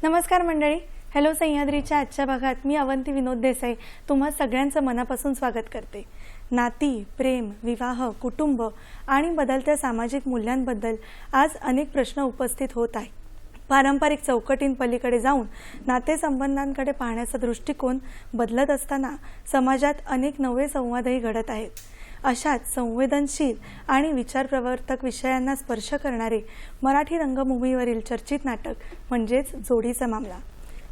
नमस्कार मंडळी. हॅलो सह्याद्रीच्या आजच्या भागात मी अवंती विनोद देसाई तुम्हा सगळ्यांचं मनापासून स्वागत करते. नाती, प्रेम, विवाह, कुटुंब आणि बदलत्या सामाजिक मूल्यांबद्दल आज अनेक प्रश्न उपस्थित होत आहेत. पारंपरिक चौकटींपलीकडे जाऊन नातेसंबंधांकडे पाहण्याचा दृष्टिकोन बदलत असताना समाजात अनेक नवे संवादही घडत आहेत. अशाच संवेदनशील आणि विचारप्रवर्तक विषयांना स्पर्श करणारे मराठी रंगभूमीवरील चर्चित नाटक म्हणजेच जोडीचा मामला.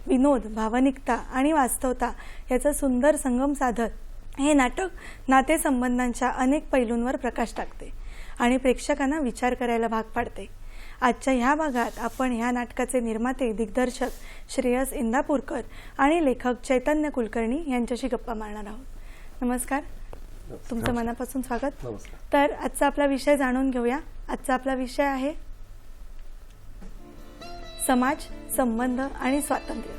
विनोद, भावनिकता आणि वास्तवता याचा सुंदर संगम साधत हे नाटक नातेसंबंधांच्या अनेक पैलूंवर प्रकाश टाकते आणि प्रेक्षकांना विचार करायला भाग पाडते. आजच्या ह्या भागात आपण ह्या नाटकाचे निर्माते, दिग्दर्शक श्रेयस इंदापूरकर आणि लेखक चैतन्य कुलकर्णी यांच्याशी गप्पा मारणार आहोत. नमस्कार, तुमचं मनापासून स्वागत. तर आजचा आपला विषय जाणून घेऊया. आजचा आपला विषय आहे समाज, संबंध आणि स्वातंत्र्य.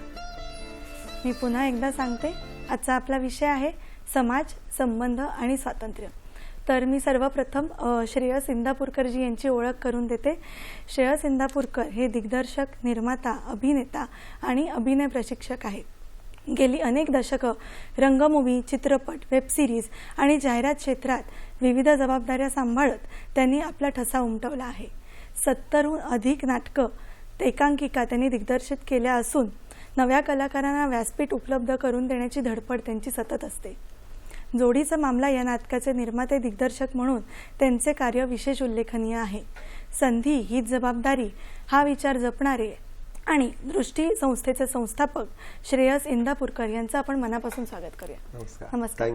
मी पुन्हा एकदा सांगते, आजचा आपला विषय आहे समाज, संबंध आणि स्वातंत्र्य. तर मी सर्वप्रथम श्रेयस इंदापूरकरजी यांची ओळख करून देते. श्रेयस इंदापूरकर हे दिग्दर्शक, निर्माता, अभिनेता आणि अभिनय प्रशिक्षक आहेत. गेली अनेक दशकं रंगभूमी, चित्रपट, वेब सिरीज आणि जाहिरात क्षेत्रात विविध जबाबदाऱ्या सांभाळत त्यांनी आपला ठसा उमटवला आहे. 70हून अधिक नाटकं, एकांकिका त्यांनी दिग्दर्शित केल्या असून नव्या कलाकारांना व्यासपीठ उपलब्ध करून देण्याची धडपड त्यांची सतत असते. जोडीचा मामला या नाटकाचे निर्माते, दिग्दर्शक म्हणून त्यांचे कार्य विशेष उल्लेखनीय आहे. संधी हीच जबाबदारी हा विचार जपणारे आणि दृष्टी संस्थेचे संस्थापक श्रेयस इंदापूरकर यांचं आपण मनापासून स्वागत करूया. नमस्कार.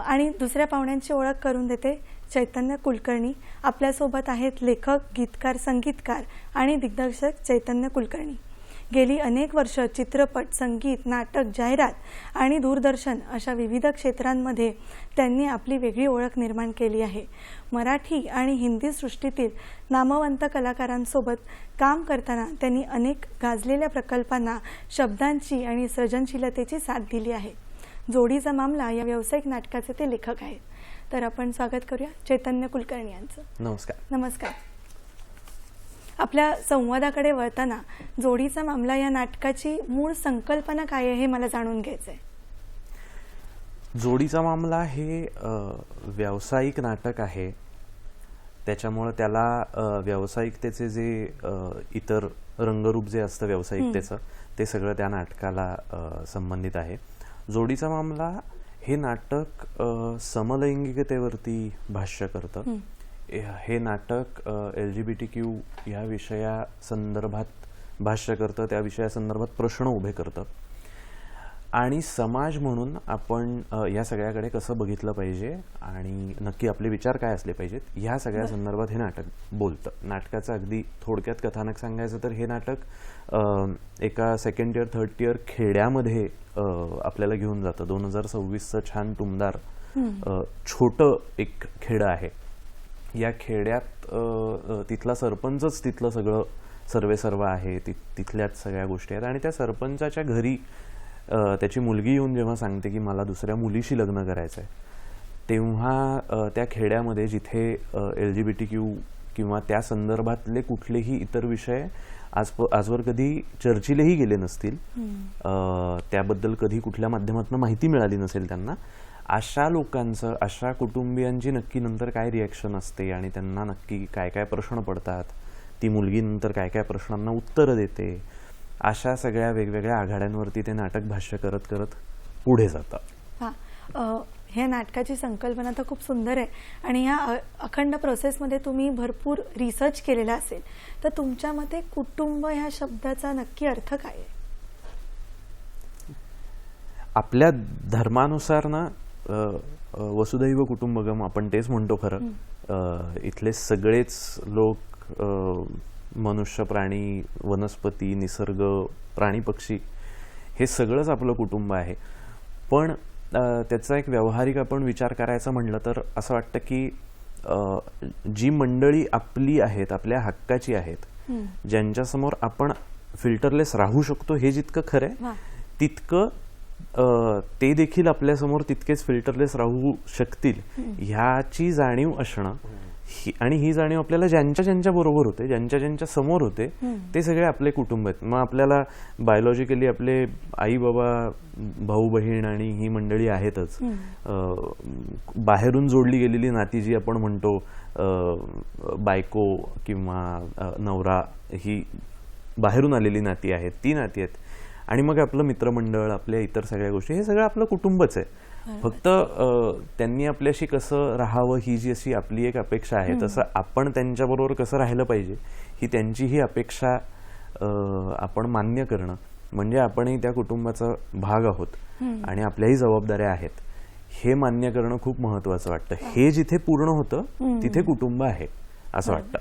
आणि दुसऱ्या पाहुण्यांची ओळख करून देते. चैतन्य कुलकर्णी आपल्यासोबत आहेत. लेखक, गीतकार, संगीतकार आणि दिग्दर्शक चैतन्य कुलकर्णी. गेली अनेक वर्ष चित्रपट, संगीत, नाटक, जाहिरात आणि दूरदर्शन अशा विविध क्षेत्रांमध्ये त्यांनी आपली वेगळी ओळख निर्माण केली आहे. मराठी आणि हिंदी सृष्टीतील नामवंत कलाकारांसोबत काम करताना त्यांनी अनेक गाजलेल्या प्रकल्पांना शब्दांची आणि सृजनशीलतेची साथ दिली आहे. जोडीचा मामला या व्यावसायिक नाटकाचे ते लेखक आहेत. तर आपण स्वागत करूया चैतन्य कुलकर्णी यांचं. नमस्कार. नमस्कार. आपल्या संवादाकडे वळताना जोडीचा मामला या नाटकाची मूळ संकल्पना काय आहे हे मला जाणून घ्यायचंय. जोडीचा मामला हे व्यावसायिक नाटक आहे. त्याच्यामुळे त्याला व्यावसायिकतेचे जे इतर रंगरूप जे असतं व्यावसायिकतेचं ते सगळं त्या नाटकाला संबंधित आहे. जोडीचा मामला हे नाटक समलैंगिकतेवरती भाष्य करतं. हे नाटक LGBT या विषयासंदर्भात भाष्य करतं, त्या विषयासंदर्भात प्रश्न उभे करतं आणि समाज म्हणून आपण या सगळ्याकडे कसं बघितलं पाहिजे आणि नक्की आपले विचार काय असले पाहिजेत ह्या सगळ्या संदर्भात हे नाटक बोलतं. नाटकाचं अगदी थोडक्यात कथानक सांगायचं तर हे नाटक एका सेकंड इयर, थर्ड इयर खेड्यामध्ये आपल्याला घेऊन जातं. 2026चं छान टुमदार छोटं एक खेडं आहे. या खेड्यात तिथला सरपंचच तिथलं सगळं सर्वेसर्व आहे. तिथल्याच सगळ्या गोष्टी आहेत आणि त्या सरपंचाच्या घरी त्याची मुलगी येऊन जेव्हा सांगते की मला दुसऱ्या मुलीशी लग्न करायचं आहे, तेव्हा त्या खेड्यामध्ये जिथे LGBT किंवा त्या संदर्भातले कुठलेही इतर विषय आजवर कधी चर्चिलेही गेले नसतील, त्याबद्दल कधी कुठल्या माध्यमातून माहिती मिळाली नसेल त्यांना, अशा लोकांचं, अशा कुटुंबियांची नक्की नंतर काय रिॲक्शन असते आणि त्यांना नक्की काय काय प्रश्न पडतात, ती मुलगी नंतर काय काय प्रश्नांना उत्तरं देते, अशा सगळ्या वेगवेगळ्या आघाड्यांवरती ते नाटक भाष्य करत करत पुढे जातं. ह्या नाटकाची संकल्पना तर खूप सुंदर आहे आणि ह्या अखंड प्रोसेसमध्ये तुम्ही भरपूर रिसर्च केलेला असेल. तर तुमच्या मते कुटुंब ह्या शब्दाचा नक्की अर्थ काय आहे? आपल्या धर्मानुसार ना वसुधैव कुटुंबकम आपण तेच म्हणतो खरं. इथले सगळेच लोक, मनुष्य, प्राणी, वनस्पती, निसर्ग, प्राणी, पक्षी हे सगळंच आपलं कुटुंब आहे. पण त्याचा एक व्यावहारिक आपण विचार करायचा म्हटलं तर असं वाटतं की जी मंडळी आपली आहेत, आपल्या हक्काची आहेत, ज्यांच्यासमोर आपण फिल्टरलेस राहू शकतो हे जितकं खरं आहे तितकं ते देखील आपल्यासमोर तितकेच फिल्टरलेस राहू शकतील ह्याची जाणीव असणं आणि ही जाणीव आपल्याला ज्यांच्या ज्यांच्या बरोबर होते, ज्यांच्या ज्यांच्या समोर होते, ते सगळे आपले कुटुंब आहेत. मग आपल्याला बायोलॉजिकली आपले आई बाबा, भाऊ बहीण आणि ही मंडळी आहेतच. बाहेरून जोडली गेलेली नाती जी आपण म्हणतो, बायको किंवा नवरा, ही बाहेरून आलेली नाती आहेत, ती नाती आहेत. आणि मग आपलं मित्रमंडळ, आपल्या इतर सगळ्या गोष्टी, हे सगळं आपलं कुटुंबच आहे. फक्त त्यांनी आपल्याशी कसं राहावं ही जी अशी आपली एक अपेक्षा आहे, तसं आपण त्यांच्याबरोबर कसं राहिलं पाहिजे ही त्यांची ही अपेक्षा आपण मान्य करणं, म्हणजे आपणही त्या कुटुंबाचा भाग आहोत आणि आपल्याही जबाबदाऱ्या आहेत, हे मान्य करणं खूप महत्वाचं वाटतं. हे जिथे पूर्ण होतं तिथे कुटुंब आहे असं वाटतं.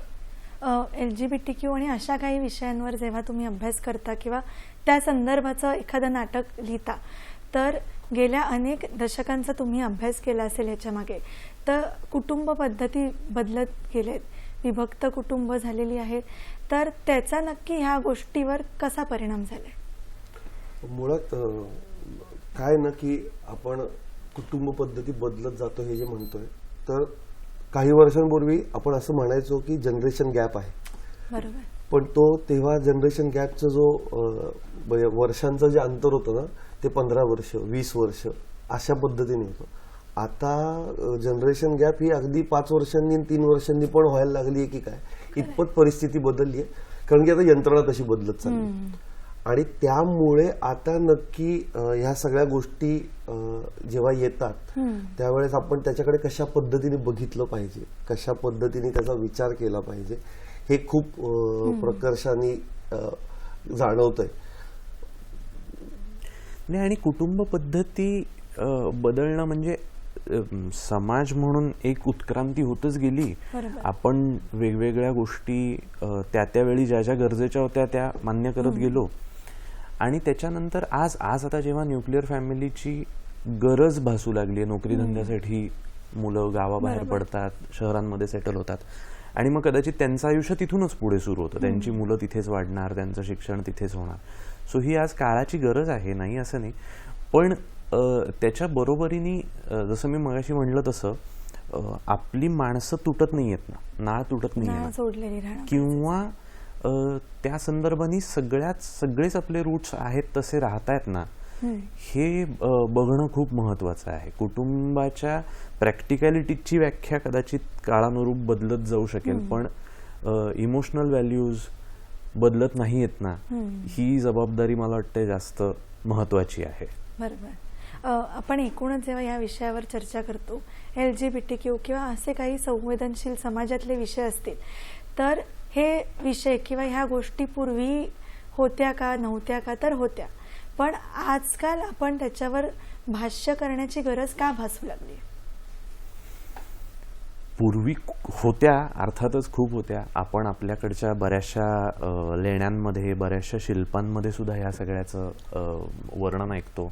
LGBTQ आणि अशा काही विषयांवर जेव्हा तुम्ही अभ्यास करता किंवा त्या संदर्भाचं एखादं नाटक लिहिता, तर गेल्या अनेक दशकांचा तुम्ही अभ्यास केला असेल ह्याच्या मागे, तर कुटुंब पद्धती बदलत गेलेत, विभक्त कुटुंब झालेली आहेत, तर त्याचा नक्की ह्या गोष्टीवर कसा परिणाम झालाय? मुळात काय ना की आपण कुटुंब पद्धती बदलत जातो हे जे म्हणतोय, तर काही वर्षांपूर्वी आपण असं म्हणायचो की जनरेशन गॅप आहे. बरोबर. पण तो तेव्हा जनरेशन गॅपचा जो वर्षांचं जे अंतर होतं ना, ते 15 वर्ष 20 वर्ष अशा पद्धतीने होतं. आता जनरेशन गॅप ही अगदी 5 वर्षांनी 3 वर्षांनी पण व्हायला लागली आहे की काय, इतपत परिस्थिती बदलली आहे. कारण की आता यंत्रणा तशी बदलत चालली आणि त्यामुळे आता नक्की ह्या सगळ्या गोष्टी जेव्हा येतात त्यावेळेस आपण त्याच्याकडे कशा पद्धतीने बघितलं पाहिजे, कशा पद्धतीने त्याचा विचार केला पाहिजे, हे खूप प्रकर्षाने जाणवतंय. नाही, आणि कुटुंब पद्धती बदलणं म्हणजे समाज म्हणून एक उत्क्रांती होतच गेली. आपण वेगवेगळ्या गोष्टी त्या त्यावेळी ज्या ज्या गरजेच्या होत्या त्या मान्य करत गेलो. आणि त्याच्यानंतर आज आता जेव्हा न्यूक्लिअर फॅमिलीची गरज भासू लागली, नोकरी धंद्यासाठी मुलं गावाबाहेर पडतात, शहरांमध्ये सेटल होतात, आणि मग कदाचित त्यांचं आयुष्य तिथूनच पुढे सुरू होतं, त्यांची मुलं तिथेच वाढणार, त्यांचं शिक्षण तिथेच होणार. सो ही आज काळाची गरज आहे, नाही असं नाही. पण त्याच्या बरोबरीने जसं मी मगाशी म्हणलं तसं आपली माणसं तुटत नाही आहेत ना, नाळ तुटत नाही, किंवा त्या संदर्भाने सगळेच आपले रूट्स आहेत तसे राहतायत ना, हे बघणं खूप महत्वाचं आहे. कुटुंबाच्या प्रॅक्टिकॅलिटीची व्याख्या कदाचित काळानुरूप बदलत जाऊ शकेल, पण इमोशनल व्हॅल्यूज बदलत नाही आहेत ना, ही जबाबदारी मला वाटते जास्त महत्वाची आहे. बरोबर. आपण एकूणच जेव्हा या विषयावर चर्चा करतो, LGBTQ किंवा असे काही संवेदनशील समाजातले विषय असतील, तर हे विषय किंवा ह्या गोष्टी पूर्वी होत्या का, नव्हत्या का? तर होत्या. पण आजकाल आपण त्याच्यावर भाष्य करण्याची गरज का भासू लागली? पूर्वी होत्या, अर्थातच खूप होत्या. आपण आपल्याकडच्या बऱ्याचशा लेण्यांमध्ये, बऱ्याचशा शिल्पांमध्ये सुद्धा ह्या सगळ्याचं वर्णन ऐकतो.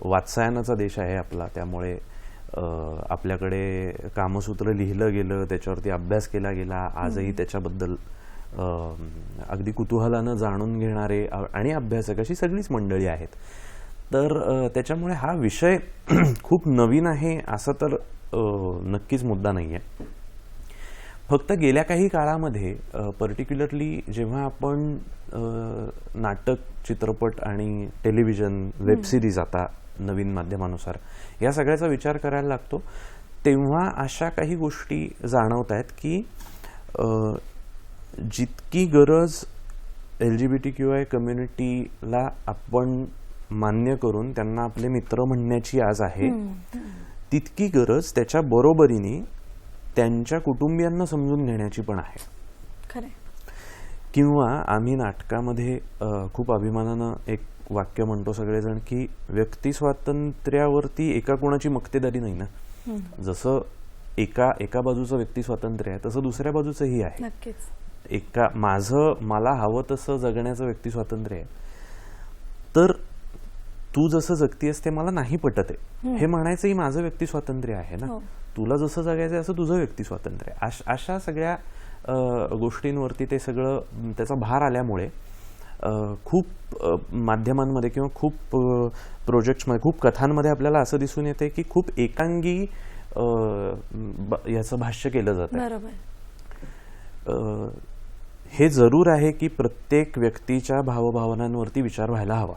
वात्सायनाचा देश आहे आपला, त्यामुळे आपल्याकडे कामसूत्र लिहिलं गेलं, त्याच्यावरती अभ्यास केला गेला. आजही त्याच्याबद्दल अगदी कुतूहलानं जाणून घेणारे आणि अभ्यासक अशी सगळीच मंडळी आहेत. तर त्याच्यामुळे हा विषय खूप नवीन आहे असं तर नक्कीच मुद्दा नाही आहे. फक्त गेल्या काही काळामध्ये पर्टिक्युलरली जेव्हा आपण नाटक, चित्रपट आणि टेलिव्हिजन, वेब सिरीज आता नवीन माध्यमानुसार या सगळ्याचा विचार करायला लागतो, तेव्हा अशा काही गोष्टी जाणवत आहेत की जितकी गरज LGBTQI कम्युनिटीला आपण मान्य करून त्यांना आपले मित्र म्हणण्याची आज आहे, तितकी गरज त्याच्या बरोबरीने त्यांच्या कुटुंबियांना समजून घेण्याची पण आहे. खरं. किंवा आम्ही नाटकामध्ये खूप अभिमानानं एक वाक्य म्हणतो सगळेजण की व्यक्ती स्वातंत्र्यावरती एका कोणाची मक्तेदारी नाही ना. जसं एका बाजूचं व्यक्ती स्वातंत्र्य आहे तसं दुसऱ्या बाजूचंही आहे. नक्कीच. मला हवं तसं जगण्याचं व्यक्ती स्वातंत्र्य आहे. तर तू जसं जगतीयस ते मला नाही पटत आहे हे म्हणायचंही माझं व्यक्ती स्वातंत्र्य आहे ना. तुला जसं जगायचं असं तुझं व्यक्ती स्वातंत्र्य आहे. अशा सगळ्या गोष्टींवरती ते सगळं त्याचा भार आल्यामुळे खूप माध्यमांमध्ये किंवा खूप प्रोजेक्ट्समध्ये, खूप कथांमध्ये आपल्याला असं दिसून येते की खूप एकांगी याचं भाष्य केलं जातं. बरोबर. हे जरूर आहे की प्रत्येक व्यक्तीच्या भावभावनांवरती विचार व्हायला हवा,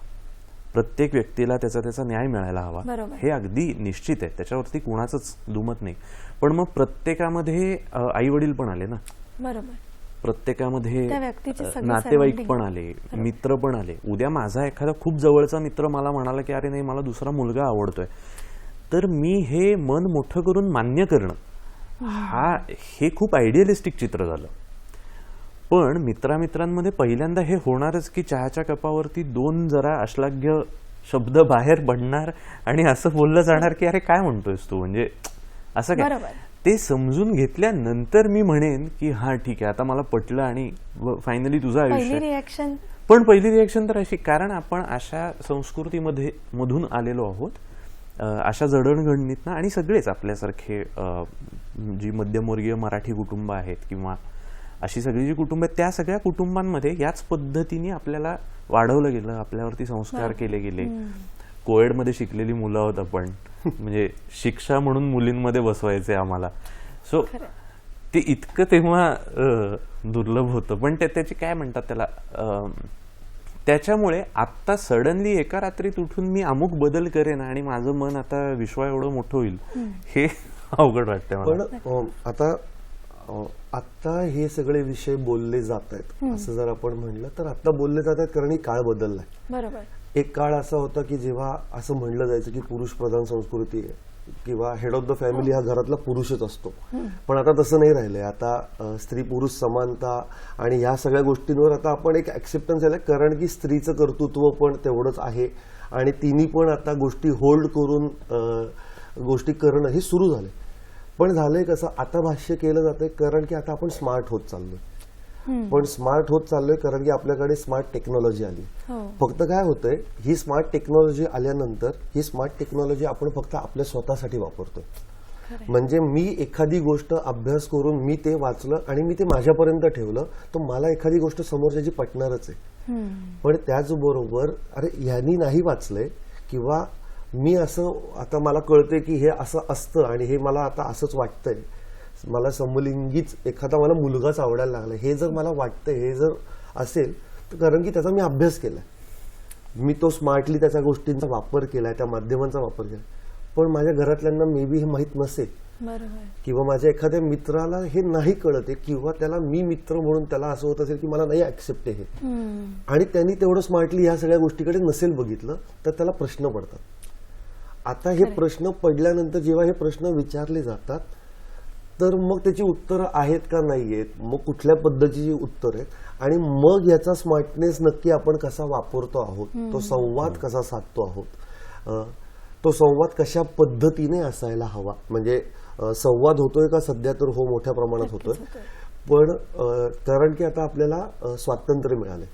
प्रत्येक व्यक्तीला त्याचा त्याचा न्याय मिळायला हवा, बरोबर. हे अगदी निश्चित आहे, त्याच्यावरती कुणाचंच दुमत नाही. पण मग प्रत्येकामध्ये आई वडील पण आले ना, बरोबर. प्रत्येकामध्ये त्या व्यक्तीची सगळी नातेवाईक surrounding. पण आले, मित्र पण आले. उद्या माझा एखादा खूप जवळचा मित्र मला म्हणाला की अरे नाही मला दुसरा मुलगा आवडतोय, तर मी हे मन मोठं करून मान्य करणं हे खूप आयडियलिस्टिक चित्र झालं. पण मित्रामित्रांमध्ये पहिल्यांदा हे होणारच की चहाच्या कपावरती दोन जरा अश्लाघ्य शब्द बाहेर पडणार आणि असं बोललं जाणार की अरे काय म्हणतोयस तू, म्हणजे असं काय. बरोबर. ते समजून घेतल्यानंतर मी म्हणेन की हा ठीक आहे आता मला पटलं आणि फायनली तुझं पहिली आयुष्य. रिॲक्शन पण पहिली रिॲक्शन तर अशी, कारण आपण अशा संस्कृतीमध्ये मधून आलेलो आहोत, अशा जडणघडणीतनं, आणि सगळेच आपल्यासारखे जी मध्यमवर्गीय मराठी कुटुंब आहेत किंवा अशी सगळी जी कुटुंब आहेत त्या सगळ्या कुटुंबांमध्ये याच पद्धतीने आपल्याला वाढवलं गेलं, आपल्यावरती संस्कार केले गेले. कोएडमध्ये शिकलेली मुलं आहोत आपण, म्हणजे शिक्षा म्हणून मुलींमध्ये बसवायचे आम्हाला. सो ते इतकं तेव्हा दुर्लभ होतं. पण त्याची काय म्हणतात त्याला, त्याच्यामुळे आता सडनली एका रात्रीत उठून मी अमुक बदल करेन आणि माझं मन आता विश्वा एवढं मोठं होईल, हे अवघड वाटतंय मला. पण आता हे सगळे विषय बोलले जात आहेत असं जर आपण म्हणलं तर आता बोलले जात आहेत कारण ही काळ बदललाय. बरोबर. एक काळ असा होता की जेव्हा असं म्हणलं जायचं की पुरुष प्रधान संस्कृती आहे किंवा हेड ऑफ द फॅमिली हा घरातला पुरुषच असतो. पण आता तसं नाही राहिलंय. आता स्त्री पुरुष समानता आणि ह्या सगळ्या गोष्टींवर आता आपण एक ऍक्सेप्टन्स आलाय, कारण की स्त्रीचं कर्तृत्व पण तेवढंच आहे आणि तिन्ही पण आता गोष्टी होल्ड करून गोष्टी करणं हे सुरू झाले. पण झालंय कसं, आता भाष्य केलं जातंय कारण की आता आपण स्मार्ट होत चाललोय. पण स्मार्ट होत चाललोय कारण की आपल्याकडे स्मार्ट टेक्नॉलॉजी आली. फक्त काय होतंय, ही स्मार्ट टेक्नॉलॉजी आल्यानंतर ही स्मार्ट टेक्नॉलॉजी आपण फक्त आपल्या स्वतःसाठी वापरतोय. म्हणजे मी एखादी गोष्ट अभ्यास करून मी ते वाचलं आणि मी ते माझ्यापर्यंत ठेवलं तर मला एखादी गोष्ट समोरच्याची पटणारच आहे. पण त्याचबरोबर अरे ह्यांनी नाही वाचलंय किंवा मी असं आता मला कळतंय की हे असं असतं आणि हे मला आता असंच वाटतंय, मला समलिंगीच एखादा मला मुलगाच आवडायला लागला, हे जर मला वाटतंय, हे जर असेल तर कारण की त्याचा मी अभ्यास केलाय, मी तो स्मार्टली त्याच्या गोष्टींचा वापर केलाय, त्या माध्यमांचा वापर केलाय. पण माझ्या घरातल्यांना मे बी हे माहीत नसेल किंवा माझ्या एखाद्या मित्राला हे नाही कळत आहे किंवा त्याला मी मित्र म्हणून त्याला असं होत असेल की मला नाही ऍक्सेप्ट आहे आणि त्यांनी तेवढं स्मार्टली ह्या सगळ्या गोष्टीकडे नसेल बघितलं तर त्याला प्रश्न पडतात. आता हे प्रश्न पडल्यानंतर जेव्हा हे प्रश्न विचारले जातात तर मग त्याची उत्तरं आहेत का नाही आहेत, मग कुठल्या पद्धतीची उत्तर आहेत आणि मग याचा स्मार्टनेस नक्की आपण कसा वापरतो आहोत, तो संवाद कसा साधतो आहोत, तो संवाद कशा पद्धतीने असायला हवा. म्हणजे संवाद होतोय का सध्या तर हो मोठ्या प्रमाणात होतोय. पण कारण की आता आपल्याला स्वातंत्र्य मिळाले,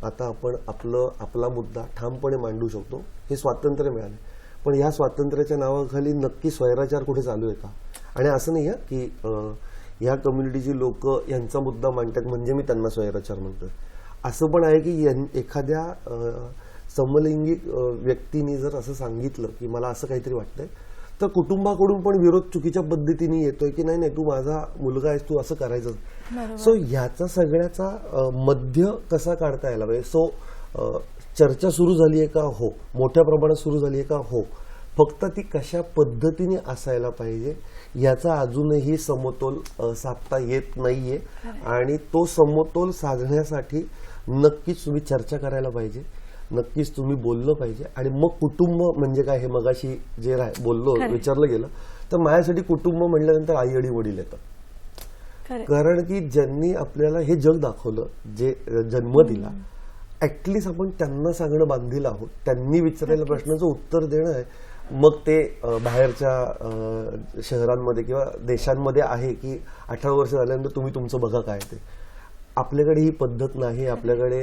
आता आपण आपला मुद्दा ठामपणे मांडू शकतो, हे स्वातंत्र्य मिळाले. पण या स्वातंत्र्याच्या नावाखाली नक्की स्वैराचार कुठे चालू आहे का? आणि असं नाही आहे की ह्या कम्युनिटीची लोक यांचा मुद्दा मांडतात म्हणजे मी त्यांना स्वैराचार म्हणतोय. असं पण आहे की एखाद्या समलिंगी व्यक्तीने जर असं सांगितलं की मला असं काहीतरी वाटतंय तर कुटुंबाकडून पण विरोध चुकीच्या पद्धतीने येतोय की नाही नाही तू माझा मुलगा आहेस, तू असं करायचं. सो ह्याचा सगळ्याचा मध्य कसा काढता यायला पाहिजे. सो चर्चा सुरू झाली आहे का? हो. मोठ्या प्रमाणात सुरू झाली आहे का? हो. फक्त ती कशा पद्धतीने असायला पाहिजे याचा अजूनही समतोल साधता येत नाहीये आणि तो समतोल साधण्यासाठी नक्कीच तुम्ही चर्चा करायला पाहिजे, नक्कीच तुम्ही बोललं पाहिजे. आणि मग कुटुंब म्हणजे काय हे मगाशी जे बोललो विचारलं गेलं तर माझ्यासाठी कुटुंब म्हटल्यानंतर आई आणि वडील येतात. कारण की ज्यांनी आपल्याला हे जग दाखवलं, जे जन्म दिला, ऍटलिस्ट आपण त्यांना सांगणं बांधील आहोत, त्यांनी विचारलेल्या प्रश्नाचं उत्तर देणं आहे. मग ते बाहेरच्या शहरांमध्ये किंवा देशांमध्ये आहे की 18 वर्ष झाल्यानंतर तुम्ही तुमचं बघा काय ते. आपल्याकडे ही पद्धत नाही. आपल्याकडे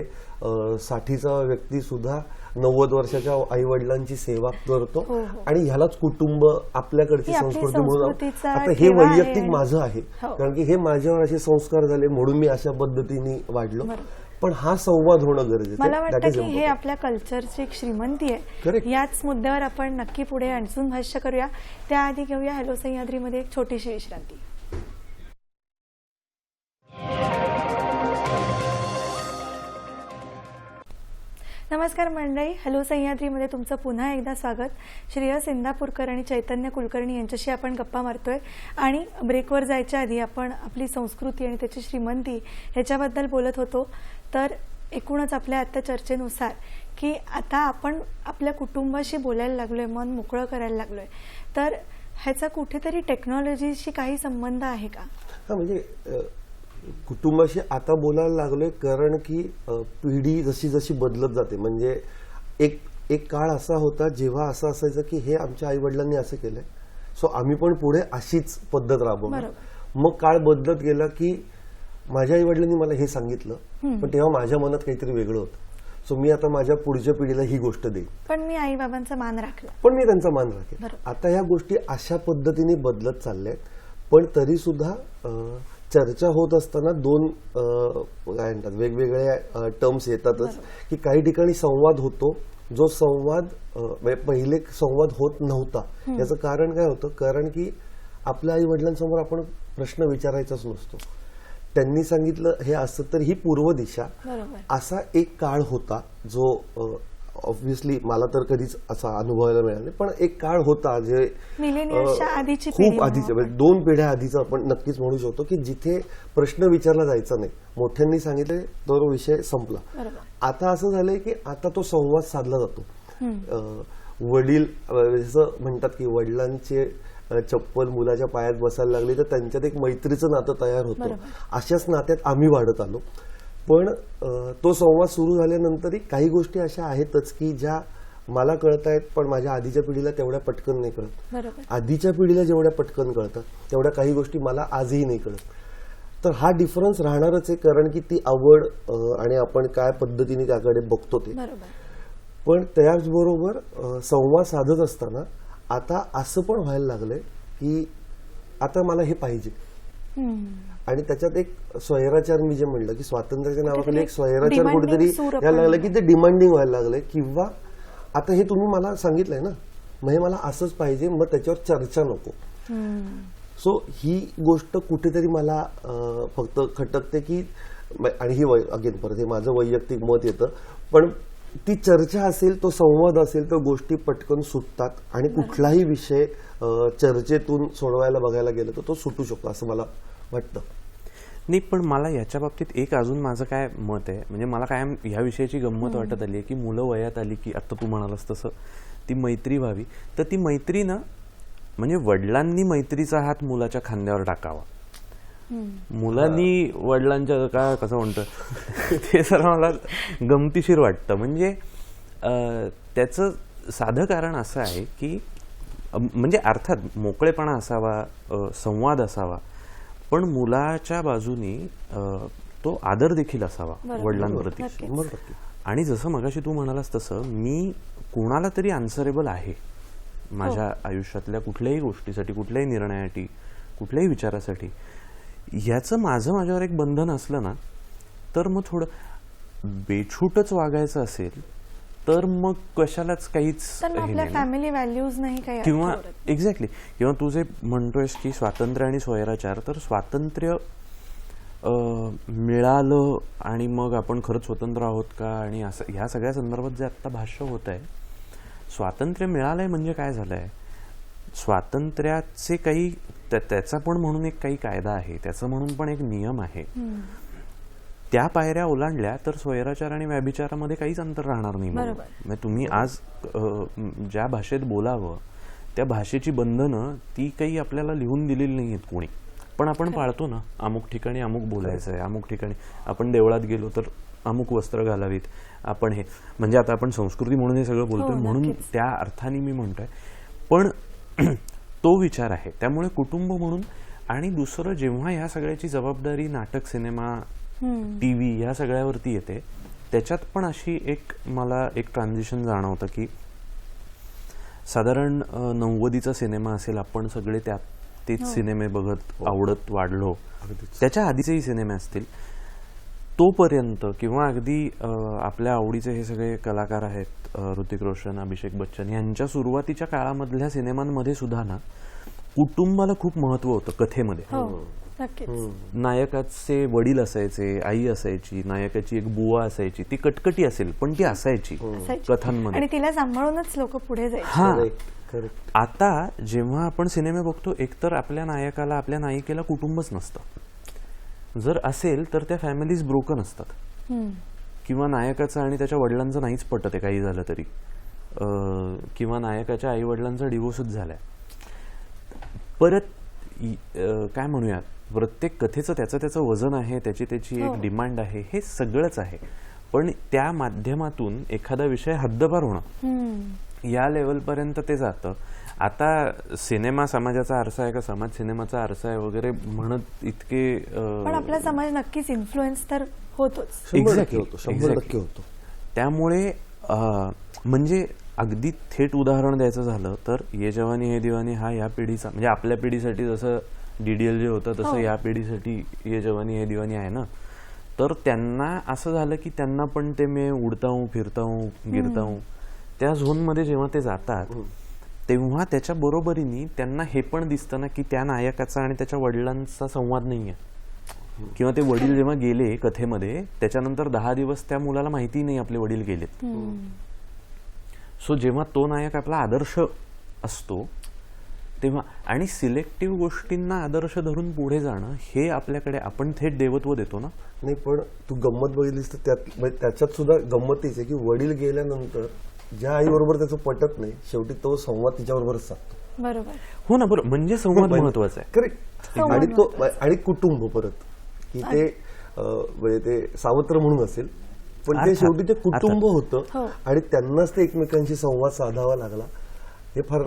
60चा व्यक्ती सुद्धा 90 वर्षाच्या आई वडिलांची सेवा करतो आणि ह्यालाच कुटुंब आपल्याकडची संस्कृती म्हणून. आता हे वैयक्तिक माझं आहे कारण की हे माझ्यावर असे संस्कार झाले म्हणून मी अशा पद्धतीने वाढलो. पण हा संवाद होणं गरजेचं मला आहे. वाटतं That is की हे important. आपल्या कल्चरची एक श्रीमंती आहे. Correct. याच मुद्द्यावर आपण नक्की पुढे अजून भाष्य करूया. त्याआधी घेऊया हॅलो सह्याद्रीमध्ये एक छोटीशी विश्रांती. नमस्कार मंडळी, हॅलो सह्याद्रीमध्ये तुमचं पुन्हा एकदा स्वागत. श्रेयस इंदापूरकर आणि चैतन्य कुलकर्णी यांच्याशी आपण गप्पा मारतोय आणि ब्रेकवर जायच्या आधी आपण आपली संस्कृती आणि त्याची श्रीमंती ह्याच्याबद्दल बोलत होतो. तर एकूणच आपल्या आत्ता चर्चेनुसार की आता आपण आपल्या कुटुंबाशी बोलायला लागलोय, मन मोकळं करायला लागलोय, तर ह्याचा कुठेतरी टेक्नॉलॉजीशी काही संबंध आहे का? हा म्हणजे कुटुंबाशी आता बोलायला लागलोय कारण की पिढी जशी जशी बदलत जाते. म्हणजे एक काळ असा होता जेव्हा असं असायचं की हे आमच्या आई वडिलांनी असं केलंय, सो आम्ही पण पुढे अशीच पद्धत राबवणार. मग काळ बदलत गेला की माझ्या आई वडिलांनी मला हे सांगितलं, पण तेव्हा माझ्या मनात काहीतरी वेगळं होतं. सो मी आता माझ्या पुढच्या पिढीला ही गोष्ट देईन, पण मी आई बाबांचा मान राखला, पण मी त्यांचा मान राखेल. बरोबर. आता ह्या गोष्टी अशा पद्धतीने बदलत चालल्या आहेत. पण तरी सुद्धा चर्चा होत असताना दोन काय म्हणतात वेगवेगळ्या टर्म्स येतातच की काही ठिकाणी संवाद होतो, जो संवाद म्हणजे पहिले संवाद होत नव्हता. याचं कारण काय होतं? कारण की आपल्या आई वडिलांसमोर आपण प्रश्न विचारायचाच नसतो. त्यांनी सांगितलं हे असं तर ही पूर्व दिशा, असा एक काळ होता जो ऑब्व्हियसली मला तर कधीच असा अनुभवायला मिळाला नाही, पण एक काळ होता जे मिलेनियल्सच्या आधीची पिढी खूप आधीच्या म्हणजे 2 पिढ्या आधीचं आपण नक्कीच म्हणू शकतो की जिथे प्रश्न विचारला जायचा नाही, मोठ्यांनी सांगितले तो विषय संपला. आता असं झालंय की आता तो संवाद साधला जातो. वडील जसं म्हणतात की वडिलांचे चप्पल मुलाच्या पायात बसायला लागली तर त्यांच्यात एक मैत्रीचं नातं तयार होतं. अशाच नात्यात आम्ही वाढत आलो. पण तो संवाद सुरू झाल्यानंतरही काही गोष्टी अशा आहेतच की ज्या मला कळत आहेत पण माझ्या आधीच्या पिढीला तेवढ्या पटकन नाही कळत. आधीच्या पिढीला जेवढ्या पटकन कळतात तेवढ्या काही गोष्टी मला आजही नाही कळत. तर हा डिफरन्स राहणारच आहे, कारण की ती आवड आणि आपण काय पद्धतीने त्याकडे बघतो ते. पण त्याचबरोबर संवाद साधत असताना आता असं पण व्हायला लागलंय की आता मला हे पाहिजे. आणि त्याच्यात एक स्वैराचार, मी जे म्हणलं की स्वातंत्र्याच्या नावाखाली एक स्वैराचार कुठेतरी यायला लागलं की ते डिमांडिंग व्हायला लागलंय. किंवा आता हे तुम्ही मला सांगितलंय ना, मग हे मला असंच पाहिजे, मग त्याच्यावर चर्चा नको. सो ही गोष्ट कुठेतरी मला फक्त खटकते की, आणि ही अगेन परत हे माझं वैयक्तिक मत येतं, पण ती चर्चा असेल, तो संवाद असेल तर गोष्टी पटकन सुटतात आणि कुठलाही विषय चर्चेतून सोडवायला बघायला गेलं तर तो सुटू शकतो असं मला वाटतं. नाही, पण मला याच्या बाबतीत एक अजून माझं काय मत आहे, म्हणजे मला कायम ह्या विषयाची गंमत वाटत आली आहे की मुलं वयात आली की आता तू म्हणालास तसं ती मैत्री व्हावी. तर ती मैत्री ना, म्हणजे वडिलांनी मैत्रीचा हात मुलाच्या खांद्यावर टाकावा, मुलांनी वडिलांच्या काय कसं म्हणतं ते सर मला गमतीशीर वाटतं. म्हणजे त्याचं साधं कारण असं आहे की म्हणजे अर्थात मोकळेपणा असावा, संवाद असावा, पण मुलाच्या बाजूनी तो आदर देखील असावा वडिलांप्रती. आणि जसं मगाशी तू म्हणालास तसं मी कुणाला तरी आन्सरेबल आहे माझ्या आयुष्यातल्या कुठल्याही गोष्टीसाठी, कुठल्याही निर्णयासाठी, कुठल्याही विचारासाठी. ह्याचं माझ्यावर एक बंधन असलं ना, तर मग थोडं बेछूटच वागायचं असेल तर मग कशालाच काहीच फॅमिली व्हॅल्यूज नाही काही, किंवा एक्झॅक्टली, किंवा तू जे म्हणतोयस की स्वातंत्र्य आणि स्वैराचार, तर स्वातंत्र्य मिळालं आणि मग आपण खरंच स्वतंत्र आहोत का, आणि असं ह्या सगळ्या संदर्भात जे आत्ता भाष्य होत आहे, स्वातंत्र्य मिळालंय म्हणजे काय झालंय, स्वातंत्र्याचे काही त्याचा पण म्हणून एक काही कायदा आहे, त्याचं म्हणून पण एक नियम आहे. त्या पायऱ्या ओलांडल्या तर स्वैराचार आणि व्याभिचारामध्ये काहीच अंतर राहणार नाही. म्हणजे तुम्ही आज ज्या भाषेत बोलावं त्या भाषेची बंधनं ती काही आपल्याला लिहून दिलेली नाही आहेत कोणी, पण आपण पाळतो ना. अमुक ठिकाणी अमुक बोलायचं आहे, अमुक ठिकाणी आपण देवळात गेलो तर अमुक वस्त्र घालावीत, आपण हे म्हणजे आता आपण संस्कृती म्हणून हे सगळं बोलतोय म्हणून त्या अर्थाने मी म्हणतोय. पण तो विचार आहे. त्यामुळे कुटुंब म्हणून, आणि दुसरं जेव्हा ह्या सगळ्याची जबाबदारी नाटक, सिनेमा, टीव्ही ह्या सगळ्यावरती येते, त्याच्यात पण अशी एक मला एक ट्रान्झिशन जाणवतं की साधारण 90चा सिनेमा असेल, आपण सगळे तेच सिनेमे बघत आवडत वाढलो, त्याच्या आधीचेही सिनेमे असतील, तोपर्यंत किंवा अगदी आपल्या आवडीचे हे सगळे कलाकार आहेत, ऋतिक रोशन, अभिषेक बच्चन, यांच्या सुरुवातीच्या काळामधल्या सिनेमांमध्ये सुद्धा ना कुटुंबाला खूप महत्व होतं कथेमध्ये. हो नक्कीच. नायकाचे वडील असायचे, आई असायची, नायकाची एक बुवा असायची, ती कटकटी असेल पण ती असायची असायची. कथांमध्ये. आणि तिला सांभाळूनच लोक पुढे जायचे. हा, करेक्ट. आता जेव्हा आपण सिनेमे बघतो, एकतर आपल्या नायकाला, आपल्या नायिकेला कुटुंबच नसतं. जर असेल तर त्या फॅमिलीज ब्रोकन असतात, किंवा नायकाचं आणि त्याच्या वडिलांचं नाहीच पटत आहे काही झालं तरी, किंवा नायकाच्या आई वडिलांचा डिवोर्सच झालाय. परत काय म्हणूयात, प्रत्येक कथेचं त्याचं वजन आहे, त्याची एक डिमांड आहे, हे सगळंच आहे. पण त्या माध्यमातून एखादा विषय हद्दपार होणं या लेवलपर्यंत ते जातं. आता सिनेमा समाजाचा आरसा आहे का, समाज सिनेमाचा आरसा आहे वगैरे म्हणत इतके पण आपला समाज नक्कीच इन्फ्लुएन्स तर होतोच. 100% होतो. त्यामुळे म्हणजे अगदी थेट उदाहरण द्यायचं झालं तर ये जवानी हे दिवानी हा या पिढीचा, म्हणजे आपल्या पिढीसाठी जसं DDL जे होतं तसं या पिढीसाठी ये जवानी हे दिवानी आहे ना. तर त्यांना असं झालं की त्यांना पण ते मी उडता हूं, फिरता हूं, गिरता हूं, त्या झोनमध्ये जेव्हा ते जातात तेव्हा त्याच्या बरोबरीने त्यांना हे पण दिसतं ना की त्या नायकाचा आणि त्याच्या वडिलांचा संवाद नाहीये, किंवा ते वडील जेव्हा गेले कथेमध्ये त्याच्यानंतर 10 दिवस त्या मुलाला माहिती नाही आपले वडील गेलेत. सो जेव्हा तो नायक आपला आदर्श असतो तेव्हा, आणि सिलेक्टिव्ह गोष्टींना आदर्श धरून पुढे जाणं हे आपल्याकडे, आपण थेट देवत्व देतो ना. नाही, पण तू गंमत बघितलीस तर त्याच्यात सुद्धा गंमतीच आहे की वडील गेल्यानंतर ज्या आई बरोबर त्याचं पटत नाही, शेवटी तो संवाद तिच्याबरोबरच साधतो. बरोबर. हो ना, बरोबर. म्हणजे संवाद महत्वाचा आहे. करेक्ट. आणि तो आणि कुटुंब परत की ते म्हणजे ते सावत्र म्हणून असेल, पण ते शेवटी ते कुटुंब होतं आणि त्यांनाच ते एकमेकांशी संवाद साधावा लागला, हे फार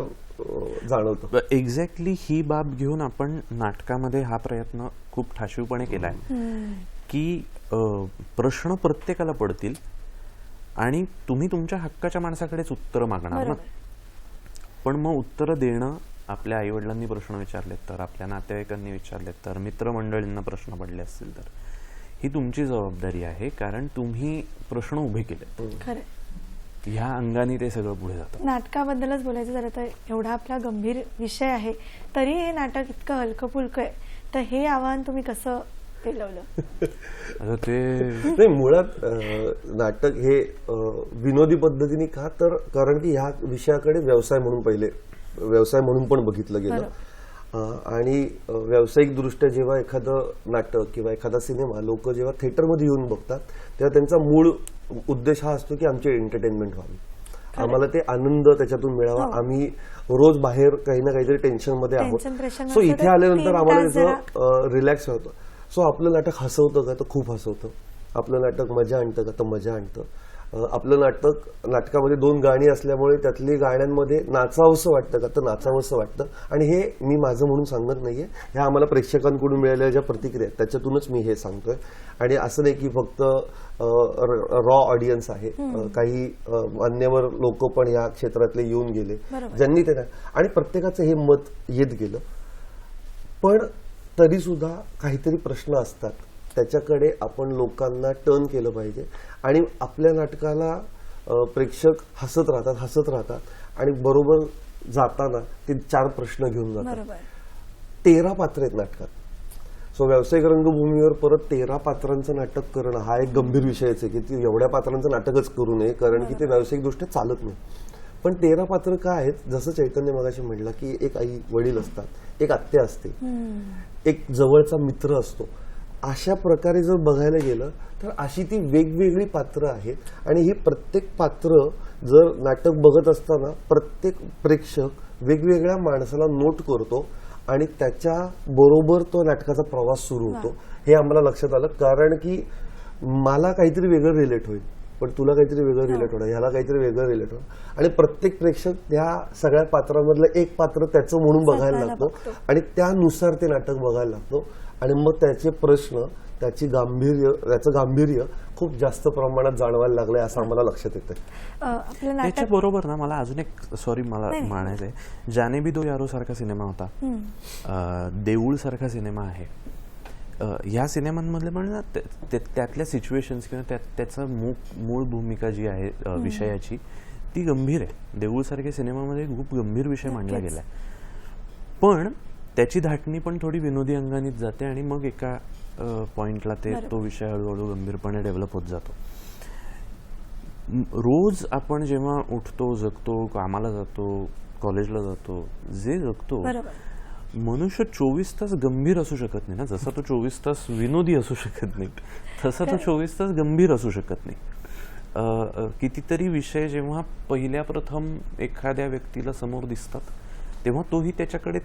जाणवतं. एक्झॅक्टली ही बाब घेऊन आपण नाटकामध्ये हा प्रयत्न खूप ठाशीवपणे केलाय की प्रश्न प्रत्येकाला पडतील आणि तुम्ही तुमच्या हक्काच्या माणसाकडेच उत्तर मागणार ना. पण मग उत्तर देणं, आपल्या आई वडिलांनी प्रश्न विचारलेत तर, आपल्या नातेवाईकांनी विचारलेत तर, मित्रमंडळींना प्रश्न पडले असतील तर, ही तुमची जबाबदारी आहे, कारण तुम्ही प्रश्न उभे केले. खरं. ह्या अंगाने ते सगळं पुढे जातं. नाटकाबद्दलच बोलायचं झालं तर एवढा आपला गंभीर विषय आहे, तरी हे नाटक इतकं हलकं फुलकं आहे, तर हे आव्हान तुम्ही कसं पेलवलं? आता ते नाही, मुळात नाटक हे विनोदी पद्धतीने का, तर कारण की ह्या विषयाकडे व्यवसाय म्हणून पण बघितलं गेलं. आणि व्यावसायिक दृष्ट्या जेव्हा एखादं नाटक किंवा एखादा सिनेमा लोक जेव्हा थिएटरमध्ये येऊन बघतात तेव्हा त्यांचा मूळ उद्देश हा असतो की आमची एंटरटेनमेंट व्हावी, आम्हाला ते आनंद त्याच्यातून मिळावा. आम्ही रोज बाहेर काही ना काहीतरी टेन्शन मध्ये आहोत, सो इथे आल्यानंतर आम्हाला त्याचं रिलॅक्स होतं. सो आपलं नाटक हसवतं का, तर खूप हसवतं. आपलं नाटक मजा आणतं का, तर मजा आणतं. आपलं नाटकामध्ये 2 गाणी असल्यामुळे त्यातली गाण्यांमध्ये नाचावंसं वाटतं का, तर नाचावंसं वाटतं. आणि हे मी माझं म्हणून सांगत नाहीये, ह्या आम्हाला प्रेक्षकांकडून मिळालेल्या ज्या प्रतिक्रिया आहेत त्याच्यातूनच मी हे सांगतोय. आणि असं नाही की फक्त रॉ ऑडियन्स आहे, काही मान्यवर लोक पण या क्षेत्रातले येऊन गेले ज्यांनी ते, आणि प्रत्येकाचं हे मत येत गेलं. पण तरी सुद्धा काहीतरी प्रश्न असतात, त्याच्याकडे आपण लोकांना टर्न केलं पाहिजे. आणि आपल्या नाटकाला प्रेक्षक हसत राहतात आणि बरोबर जाताना ते 4 प्रश्न घेऊन जातात. 13 पात्र आहेत नाटकात. सो व्यावसायिक रंगभूमीवर परत 13 पात्रांचं नाटक करणं हा एक गंभीर विषयच आहे की एवढ्या पात्रांचं नाटकच करू नये, कारण की ते व्यावसायिक दृष्ट्या चालत नाही. पण 13 पात्र काय आहेत, जसं चैतन्य मगाशी म्हटलं की एक आई वडील असतात, एक आत्या असते, एक जवळचा मित्र असतो. अशा प्रकारे जर बघायला गेलं तर अशी ती वेगवेगळी पात्र आहेत. आणि ही प्रत्येक पात्र जर नाटक बघत असताना प्रत्येक प्रेक्षक वेगवेगळ्या माणसाला नोट करतो आणि त्याच्या बरोबर तो नाटकाचा प्रवास सुरू होतो. हे आम्हाला लक्षात आलं, कारण की मला काहीतरी वेगळं रिलेट होईल, पण तुला काहीतरी वेगळं रिलेट होणार, ह्याला काहीतरी वेगळं रिलेट होणार. आणि प्रत्येक प्रेक्षक त्या सगळ्या पात्रामधलं एक पात्र त्याचं म्हणून बघायला लागतो आणि त्यानुसार ते नाटक बघायला लागतो. आणि मग त्याचे प्रश्न, त्याचं गांभीर्य खूप जास्त प्रमाणात जाणवायला लागलंय असं आम्हाला लक्षात येतं. त्याच्या बरोबर ना मला अजून एक, सॉरी मला म्हणायचंय, जाने भी दो यारो सारखा सिनेमा होता, देऊळ सारखा सिनेमा आहे. ह्या सिनेमांमधले पण ना त्यातल्या सिच्युएशन्स किंवा त्याचं मूळ भूमिका जी आहे विषयाची ती गंभीर आहे. देऊळसारख्या सिनेमामध्ये खूप गंभीर विषय मांडला गेला आहे, पण त्याची धाटणी पण थोडी विनोदी अंगानेच जाते आणि मग एका पॉइंटला तो विषय हळूहळू गंभीरपणे डेव्हलप होत जातो. रोज आपण जेव्हा उठतो, जगतो, कामाला जातो, कॉलेजला जातो, जे जगतो, मनुष्य 24 तास गंभीर असू शकत नाही ना. जसा तो 24 तास विनोदी असू शकत नाही, तसा तो 24 तास गंभीर असू शकत नाही. कितीतरी विषय जेव्हा पहिल्या प्रथम एखाद्या व्यक्तीला समोर दिसतात तेव्हा तोही त्याच्याकडे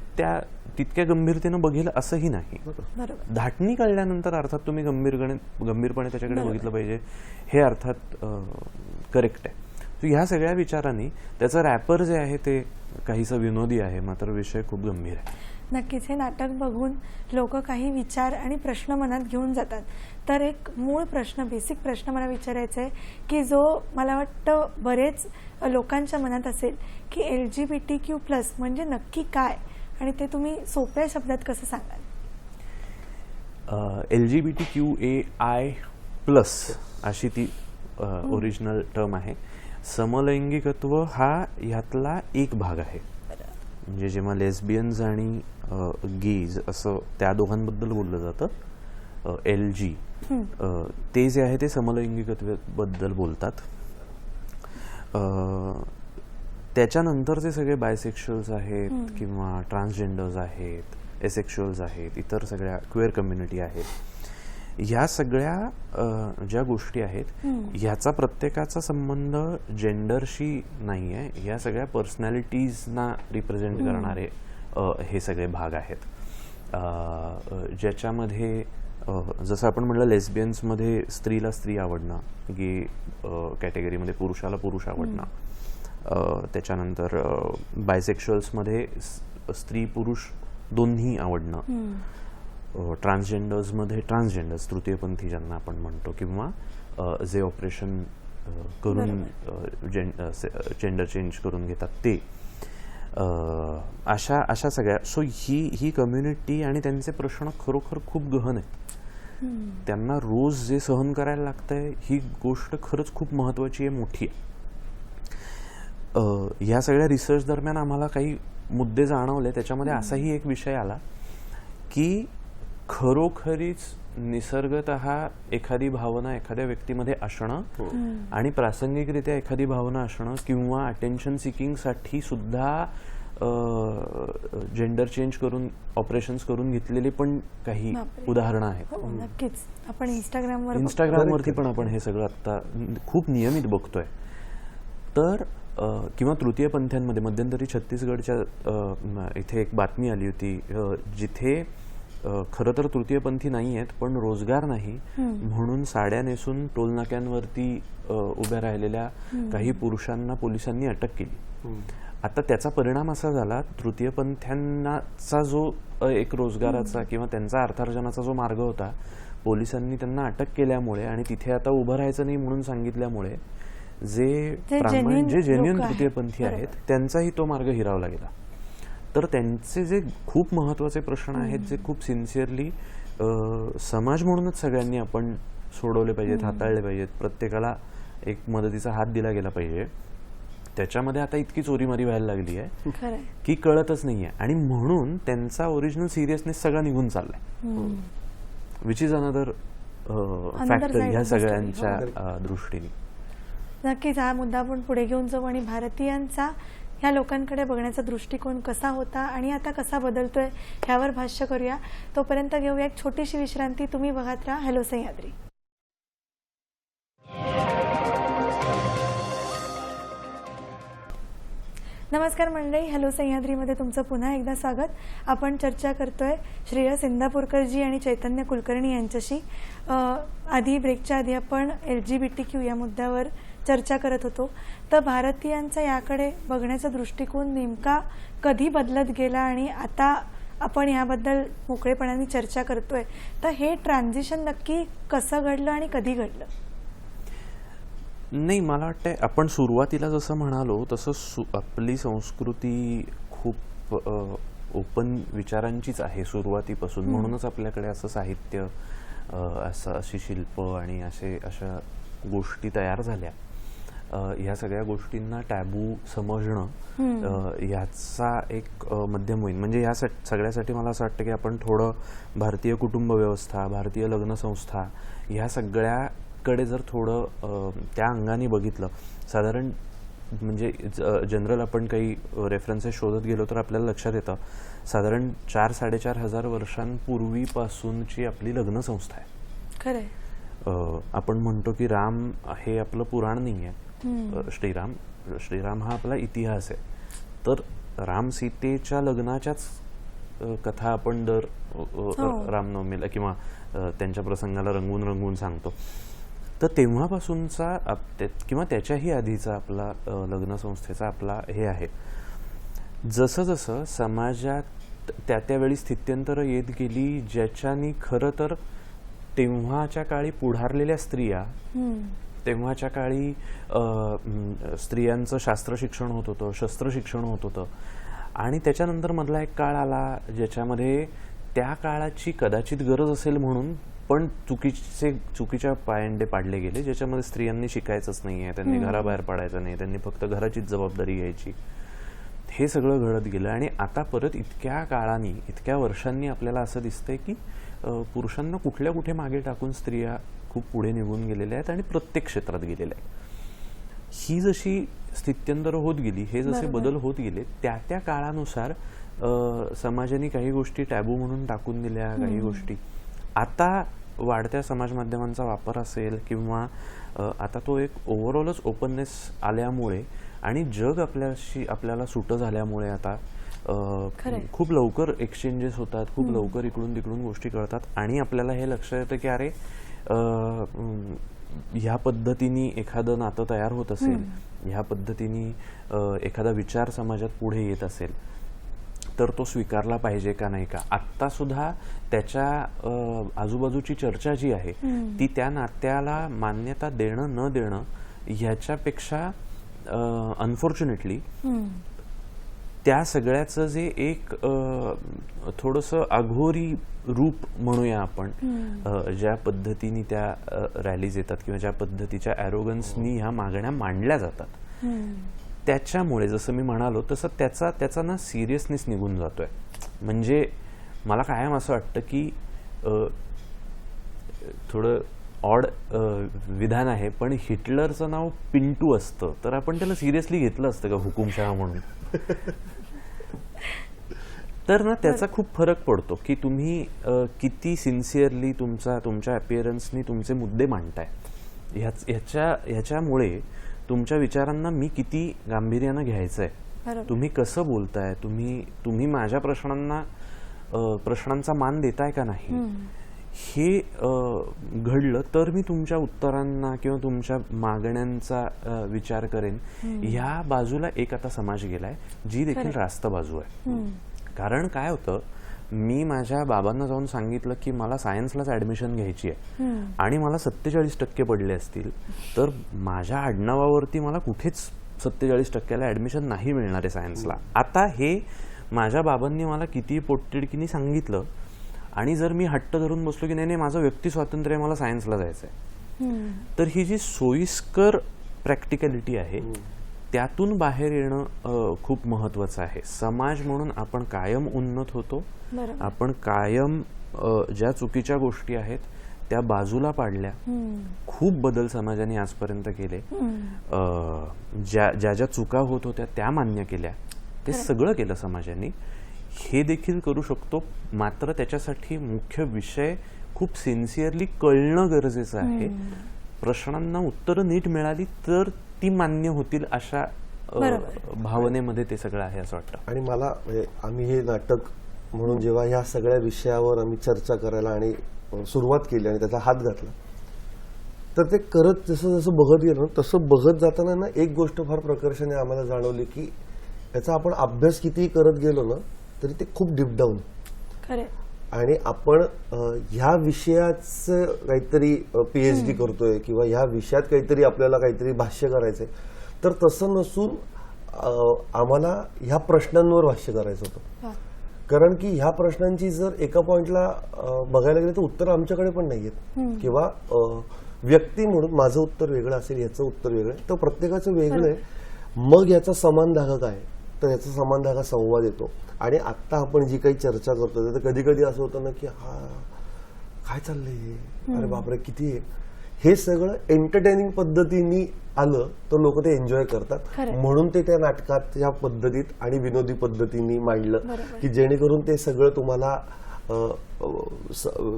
तितक्या गंभीरतेनं बघेल असंही नाही. धाटणी कळल्यानंतर अर्थात तुम्ही गंभीरपणे त्याच्याकडे बघितलं पाहिजे, हे अर्थात करेक्ट आहे. तर ह्या सगळ्या विचारांनी त्याचं रॅपर जे आहे ते काहीसं विनोदी आहे, मात्र विषय खूप गंभीर आहे. नक्कीच हे नाटक बघून लोक काही विचार आणि प्रश्न मनात घेऊन जातात. तर एक मूळ प्रश्न, बेसिक प्रश्न मला विचारायचा आहे की जो मला वाटतं बरेच लोकांच्या मनात असेल की LGBTQ+ म्हणजे नक्की काय, आणि ते तुम्ही सोप्या शब्दात कसं सांगाल? LGBTQAI+ अशी ती ओरिजिनल टर्म आहे. समलैंगिकत्व हा ह्यातला एक भाग आहे. म्हणजे जेव्हा लेस्बियन्स आणि गेज असं त्या दोघांबद्दल बोललं जातं, LG ते जे आहे ते समलैंगिकत्वाबद्दल बोलतात. त्याच्यानंतरचे सगळे बायसेक्शुअल्स आहेत किंवा ट्रान्सजेंडर्स आहेत, एसेक्शुअल्स आहेत, इतर सगळ्या क्वेअर कम्युनिटी आहेत, ह्या सगळ्या ज्या गोष्टी आहेत ह्याचा प्रत्येकाचा संबंध जेंडरशी नाही आहे. या सगळ्या पर्सनॅलिटीजना रिप्रेझेंट करणारे हे सगळे भाग आहेत, ज्याच्यामध्ये जसं आपण म्हटलं लेस्बियन्समध्ये स्त्रीला स्त्री आवडणं, गे कॅटेगरीमध्ये पुरुषाला पुरुष आवडणं, त्याच्यानंतर बायसेक्शुअल्समध्ये स्त्री पुरुष दोन्ही आवडणं, ट्रान्सजेंडर्समध्ये ट्रान्सजेंडर्स तृतीयपंथी ज्यांना आपण म्हणतो, किंवा जे ऑपरेशन करून जेंडर चेंज करून घेतात ते, अशा सगळ्या. सो ही कम्युनिटी आणि त्यांचे प्रश्न खरोखर खूप गहन आहेत. त्यांना रोज जे सहन करायला लागतंय ही गोष्ट खरंच खूप महत्त्वाची आहे, मोठी आहे. ह्या सगळ्या रिसर्च दरम्यान आम्हाला काही मुद्दे जाणवले. त्याच्यामध्ये असाही एक विषय आला की खरोखरीच निसर्गतः एखादी भावना एखाद्या व्यक्तीमध्ये असणं आणि प्रासंगिकरित्या एखादी भावना असणं किंवा अटेन्शन सिकिंगसाठी सुद्धा जेंडर चेंज करून ऑपरेशन्स करून घेतलेली पण काही उदाहरणं आहेत. नक्कीच आपण इंस्टाग्रामवरती पण आपण हे सगळं आता खूप नियमित बघतोय. तर किंवा तृतीयपंथ्यांमध्ये मध्यंतरी छत्तीसगडच्या इथे एक बातमी आली होती जिथे खरं तर तृतीयपंथी नाही आहेत पण रोजगार नाही म्हणून साड्या नेसून टोलनाक्यांवरती उभ्या राहिलेल्या काही पुरुषांना पोलिसांनी अटक केली. आता त्याचा परिणाम असा झाला, तृतीयपंथ्यांचा जो एक रोजगाराचा किंवा त्यांचा अर्थार्जनाचा जो मार्ग होता, पोलिसांनी त्यांना अटक केल्यामुळे आणि तिथे आता उभं राहायचं नाही म्हणून सांगितल्यामुळे जे जेन्युइन तृतीयपंथी आहेत त्यांचाही तो मार्ग हिरावला गेला. तर त्यांचे जे खूप महत्त्वाचे प्रश्न आहेत जे खूप सिन्सिअरली समाज म्हणूनच सगळ्यांनी आपण सोडवले पाहिजेत, हाताळले पाहिजेत, प्रत्येकाला एक मदतीचा हात दिला गेला पाहिजे, त्याच्यामध्ये आता इतकी चोरीमारी व्हायला लागली आहे की कळतच नाहीये. आणि म्हणून त्यांचा ओरिजिनल सिरियसनेस सगळा निघून चाललाय, विच इज अनदर फॅक्टर ह्या सगळ्यांच्या दृष्टीने. नक्कीच हा मुद्दा आपण पुढे घेऊन जाऊ आणि भारतीयांचा ह्या लोकांकडे बघण्याचा दृष्टिकोन कसा होता आणि आता कसा बदलतोय ह्यावर भाष्य करूया. तोपर्यंत घेऊया एक छोटीशी विश्रांती. तुम्ही बघत राहा हॅलो सह्याद्री. नमस्कार मंडळी, हॅलो सह्याद्रीमध्ये तुमचं पुन्हा एकदा स्वागत. आपण चर्चा करतोय श्रेयस इंदापूरकरजी आणि चैतन्य कुलकर्णी यांच्याशी. आधी ब्रेकच्या आधी आपण LGBTQ या मुद्द्यावर चर्चा करत होतो. तर भारतीयांचा याकडे बघण्याचा दृष्टिकोन नेमका कधी बदलत गेला आणि आता आपण याबद्दल मोकळेपणाने चर्चा करतोय. तर हे ट्रान्झिशन नक्की कसं घडलं आणि कधी घडलं? नाही, मला वाटतंय आपण सुरुवातीला जसं म्हणालो तसं आपली संस्कृती खूप ओपन विचारांचीच आहे सुरुवातीपासून. म्हणूनच आपल्याकडे असं साहित्य, अशी शिल्प आणि अशा गोष्टी तयार झाल्या. ह्या सगळ्या गोष्टींना टॅबू समजणं ह्याचा एक मध्यम होईल. म्हणजे ह्या सगळ्यासाठी मला असं वाटतं की आपण थोडं भारतीय कुटुंब व्यवस्था, भारतीय लग्न संस्था ह्या सगळ्याकडे जर थोडं त्या अंगाने बघितलं, साधारण म्हणजे जनरल आपण काही रेफरन्सेस शोधत गेलो तर आपल्याला लक्षात येतं साधारण 4-4.5 वर्षांपूर्वीपासूनची आपली लग्न संस्था आहे. खरंय. आपण म्हणतो की राम हे आपलं पुराण नाही आहे, श्रीराम हा आपला इतिहास आहे. तर राम सीतेच्या लग्नाच्याच कथा आपण दर रामनवमीला किंवा त्यांच्या प्रसंगाला रंगवून सांगतो. तर तेव्हापासूनचा किंवा त्याच्याही आधीचा आपला लग्न संस्थेचा आपला हे आहे. जसं जसं समाजात त्यावेळी स्थित्यंतरं येत गेली, ज्याच्यानी खरं तर तेव्हाच्या काळी पुढारलेल्या स्त्रिया, तेव्हाच्या काळी स्त्रियांचं शास्त्र शिक्षण होत होतं, शस्त्र शिक्षण होत होतं. आणि त्याच्यानंतर मधला एक काळ आला ज्याच्यामध्ये त्या काळाची कदाचित गरज असेल म्हणून पण चुकीच्या पायंडे पाडले गेले, ज्याच्यामध्ये स्त्रियांनी शिकायचंच नाहीये, त्यांनी घराबाहेर पडायचं नाही, त्यांनी फक्त घराचीच जबाबदारी घ्यायची. हे सगळं घडत गेलं. आणि आता परत इतक्या काळाने, इतक्या वर्षांनी आपल्याला असं दिसतंय की पुरुषांना कुठे मागे टाकून स्त्रिया खूप पुढे निघून गेलेल्या आहेत आणि प्रत्येक क्षेत्रात गेलेल्या आहेत. ही जशी स्थित्यंतर होत गेली, हे जसे बदल होत गेले, त्या काळानुसार समाजाने काही गोष्टी टॅबू म्हणून टाकून दिल्या, काही गोष्टी आता वाढत्या समाज माध्यमांचा वापर असेल किंवा आता तो एक ओव्हरऑलच ओपननेस आल्यामुळे आणि जग आपल्याला सुटं झाल्यामुळे आता खूप लवकर एक्सचेंजेस होतात, खूप लवकर इकडून तिकडून गोष्टी कळतात. आणि आपल्याला हे लक्षात येतं की अरे ह्या पद्धतीने एखादं नातं तयार होत असेल, ह्या पद्धतीने एखादा विचार समाजात पुढे येत असेल तर तो स्वीकारला पाहिजे का नाही का. आत्ता सुद्धा त्याच्या आजूबाजूची चर्चा जी आहे ती त्या नात्याला मान्यता देणं न देणं ह्याच्यापेक्षा अनफॉर्च्युनेटली त्या सगळ्याचं जे एक थोडंसं अघोरी रूप म्हणूया आपण, ज्या पद्धतीने त्या रॅलीज येतात किंवा ज्या पद्धतीच्या ॲरोगन्सनी ह्या मागण्या मांडल्या जातात, त्याच्यामुळे जसं मी म्हणालो तसं त्याचा ना सिरियसनेस निघून जातोय. म्हणजे मला कायम असं वाटतं की थोडं ऑड विधान आहे, पण हिटलरचं नाव पिंटू असतं तर आपण त्याला सिरियसली घेतलं असतं का हुकुमशहा म्हणून. तर ना त्याचा खूप फरक पडतो की तुम्ही किती सिन्सिअरली तुमच्या अपिअरन्सनी तुमचे मुद्दे मांडताय. ह्याच्यामुळे तुमच्या विचारांना मी किती गांभीर्यानं घ्यायचंय, तुम्ही कसं बोलताय, तुम्ही माझ्या प्रश्नांचा मान देताय का नाही, हे घडलं तर मी तुमच्या उत्तरांना किंवा तुमच्या मागण्यांचा विचार करेन. ह्या बाजूला एक आता समाज गेलाय जी देखील रास्त बाजू आहे. कारण काय होतं, मी माझ्या बाबांना जाऊन सांगितलं की मला सायन्सलाच ऍडमिशन घ्यायची आहे आणि मला 47% पडले असतील तर माझ्या आडनावावरती मला कुठेच 47%ला ऍडमिशन नाही मिळणार आहे सायन्सला. आता हे माझ्या बाबांनी मला किती पोटतिडकीने सांगितलं आणि जर मी हट्ट धरून बसलो की नाही माझं व्यक्ती स्वातंत्र्य आहे, मला सायन्सला जायचं आहे, तर ही जी सोयीस्कर प्रॅक्टिकॅलिटी आहे त्यातून बाहेर येणं खूप महत्वाचं आहे. समाज म्हणून आपण कायम उन्नत होतो, आपण कायम ज्या चुकीच्या गोष्टी आहेत त्या बाजूला पाडल्या. खूप बदल समाजाने आजपर्यंत केले, ज्या चुका होत होत्या त्या मान्य केल्या, ते सगळं केलं समाजाने. हे देखील करू शकतो, मात्र त्याच्यासाठी मुख्य विषय खूप सिन्सिअरली कळणं गरजेचं आहे. प्रश्नांना उत्तरं नीट मिळाली तर ती मान्य होतील अशा भावनेमध्ये ते सगळं आहे असं वाटतं. आणि मला आम्ही हे नाटक म्हणून जेव्हा ह्या सगळ्या विषयावर आम्ही चर्चा करायला आणि सुरुवात केली आणि त्याचा हात घातला, तर ते करत जसं जसं बघत गेलो तसं बघत जाताना ना एक गोष्ट फार प्रकर्षाने आम्हाला जाणवली की याचा आपण अभ्यास कितीही करत गेलो ना तरी ते खूप डीप डाऊन. आणि आपण ह्या विषयाचं काहीतरी PhD करतोय किंवा ह्या विषयात काहीतरी आपल्याला काहीतरी भाष्य करायचंय, तर तसं नसून आम्हाला ह्या प्रश्नांवर भाष्य करायचं होतं. कारण की ह्या प्रश्नांची जर एका पॉइंटला बघायला गेलं तर उत्तर आमच्याकडे पण नाहीयेत, किंवा व्यक्ती म्हणून माझं उत्तर वेगळं असेल, याचं उत्तर वेगळं आहे, तर प्रत्येकाचं वेगळं आहे. मग याचा समान धागा काय, तर याचा समान धागा संवाद येतो. आणि आता आपण जी काही चर्चा करतो तर कधी कधी असं होतं ना की हा काय चाललंय, अरे बापरे किती आहे, हे सगळं एंटरटेनिंग पद्धतीने आलं तर लोक ते एन्जॉय करतात. म्हणून ते त्या नाटकात या पद्धतीत आणि विनोदी पद्धतीने मांडलं की जेणेकरून ते सगळं तुम्हाला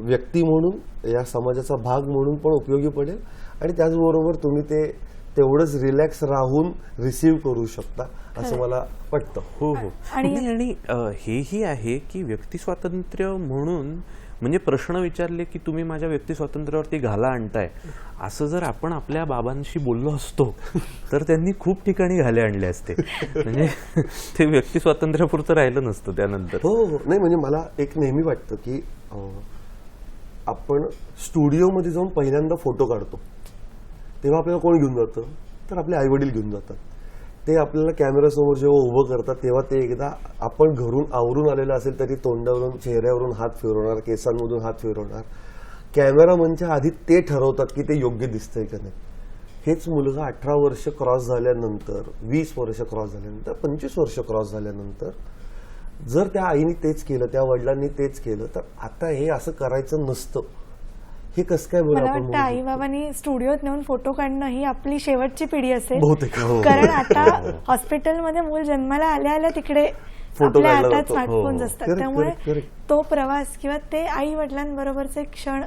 व्यक्ती म्हणून या समाजाचा भाग म्हणून पण उपयोगी पडेल, आणि त्याचबरोबर तुम्ही ते तेवढंच रिलॅक्स राहून रिसीव्ह करू शकता असं मला वाटतं. हो हो. आणि हेही आहे की व्यक्ती स्वातंत्र्य म्हणून म्हणजे प्रश्न विचारले की तुम्ही माझ्या व्यक्ती स्वातंत्र्यावरती घाला आणताय, असं जर आपण आपल्या बाबांशी बोललो असतो तर त्यांनी खूप ठिकाणी घाले आणले असते. म्हणजे ते व्यक्ती स्वातंत्र्यापुरतं राहिलं नसतं त्यानंतर. हो हो. नाही म्हणजे मला एक नेहमी वाटतं की आपण स्टुडिओमध्ये जाऊन पहिल्यांदा फोटो काढतो तेव्हा आपल्याला कोण घेऊन जातं, तर आपले आई वडील घेऊन जातात. ते आपल्याला कॅमेरासमोर जेव्हा उभं करतात तेव्हा ते एकदा आपण घरून आवरून आलेलं असेल तरी तोंडावरून चेहऱ्यावरून हात फिरवणार, केसांमधून हात फिरवणार. कॅमेरामनच्या आधी ते ठरवतात की ते योग्य दिसतंय का नाही. हेच मुलगा 18 वर्ष क्रॉस झाल्यानंतर, 20 वर्ष क्रॉस झाल्यानंतर, 25 वर्ष क्रॉस झाल्यानंतर जर त्या आईने तेच केलं, त्या वडिलांनी तेच केलं, तर आता हे असं करायचं नसतं. हे कसं काय बरं? मला वाटतं आई बाबांनी स्टुडिओत नेऊन फोटो काढणं ही आपली शेवटची पिढी असेल बहुतेक. कारण आता हॉस्पिटलमध्ये मूल जन्माला आल्या आल्या तिकडे आपल्या हातात स्मार्टफोन्स असतात. त्यामुळे तो प्रवास किंवा ते आई वडिलांबरोबरचे क्षण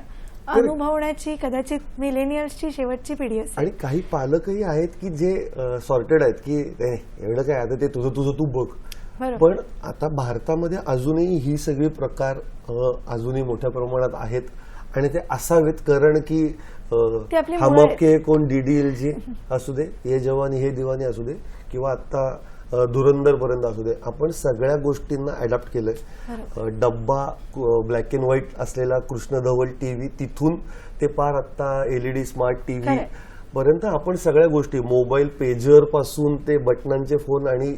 अनुभवण्याची कदाचित मिलेनियल्सची शेवटची पिढी असेल. आणि काही पालकही आहेत की जे सॉर्टेड आहेत की एवढं काय आता ते तुझं तुझं तू बघ. पण आता भारतामध्ये अजूनही ही सगळी प्रकार अजूनही मोठ्या प्रमाणात आहेत आणि ते असावेत, कारण की हम आपके कोण DDLJ असू दे, ये जवानी हे दिवानी असू दे, किंवा आता धुरंधर पर्यंत असू दे, आपण सगळ्या गोष्टींना अडॅप्ट केलंय. डब्बा ब्लॅक अँड व्हाईट असलेला कृष्ण धवल टीव्ही, तिथून ते पार आता LED स्मार्ट टीव्ही पर्यंत आपण सगळ्या गोष्टी, मोबाईल पेजर पासून ते बटनांचे फोन, आणि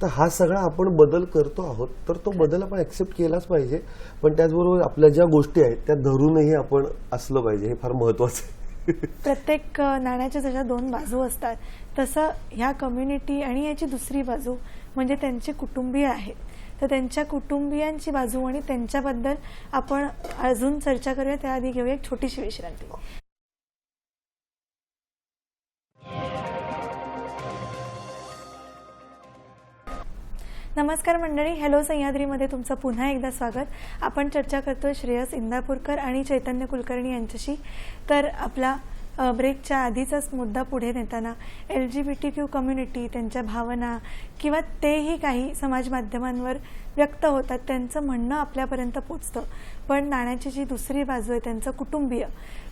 तर हा सगळा आपण बदल करतो आहोत. तर तो बदल आपण ऍक्सेप्ट केलाच पाहिजे, पण त्याचबरोबर आपल्या ज्या गोष्टी आहेत त्या धरूनही आपण असलं पाहिजे, हे फार महत्वाचं आहे. प्रत्येक नाण्याच्या जशा दोन बाजू असतात तसं ह्या कम्युनिटी आणि याची दुसरी बाजू म्हणजे त्यांचे कुटुंबीय आहेत. तर त्यांच्या कुटुंबियांची बाजू आणि त्यांच्याबद्दल आपण अजून चर्चा करूया. त्याआधी घेऊया एक छोटीशी विश्रांती. नमस्कार मंडळी, हॅलो सह्याद्रीमध्ये तुमचं पुन्हा एकदा स्वागत. आपण चर्चा करतोय श्रेयस इंदापूरकर आणि चैतन्य कुलकर्णी यांच्याशी. तर आपला ब्रेकच्या आधीचाच मुद्दा पुढे नेताना LGBTQ कम्युनिटी, त्यांच्या भावना किंवा तेही काही समाज माध्यमांवर व्यक्त होतात, त्यांचं म्हणणं आपल्यापर्यंत पोचतं. पण नाण्याची जी दुसरी बाजू आहे त्यांचं कुटुंबीय,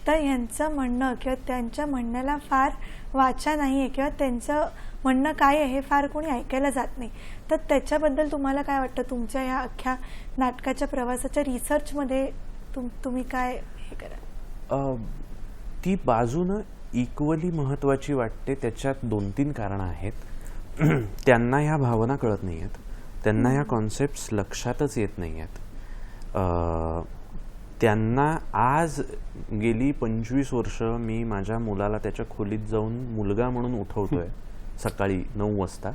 तर ह्यांचं म्हणणं किंवा त्यांच्या म्हणण्याला फार वाचा नाही आहे किंवा त्यांचं म्हणणं काय आहे हे फार कोणी ऐकायला जात नाही. तर त्याच्याबद्दल तुम्हाला काय वाटतं? तुमच्या ह्या अख्ख्या नाटकाच्या प्रवासाच्या रिसर्चमध्ये तुम्ही काय हे करा? ती बाजूनं इक्वली महत्वाची वाटते. त्याच्यात 2-3 कारणं आहेत. त्यांना ह्या भावना कळत नाही आहेत, त्यांना ह्या कॉन्सेप्ट्स लक्षातच येत नाही आहेत. त्यांना आज गेली 25 वर्ष मी माझ्या मुलाला त्याच्या खोलीत जाऊन मुलगा म्हणून उठवतोय सकाळी 9 वाजता,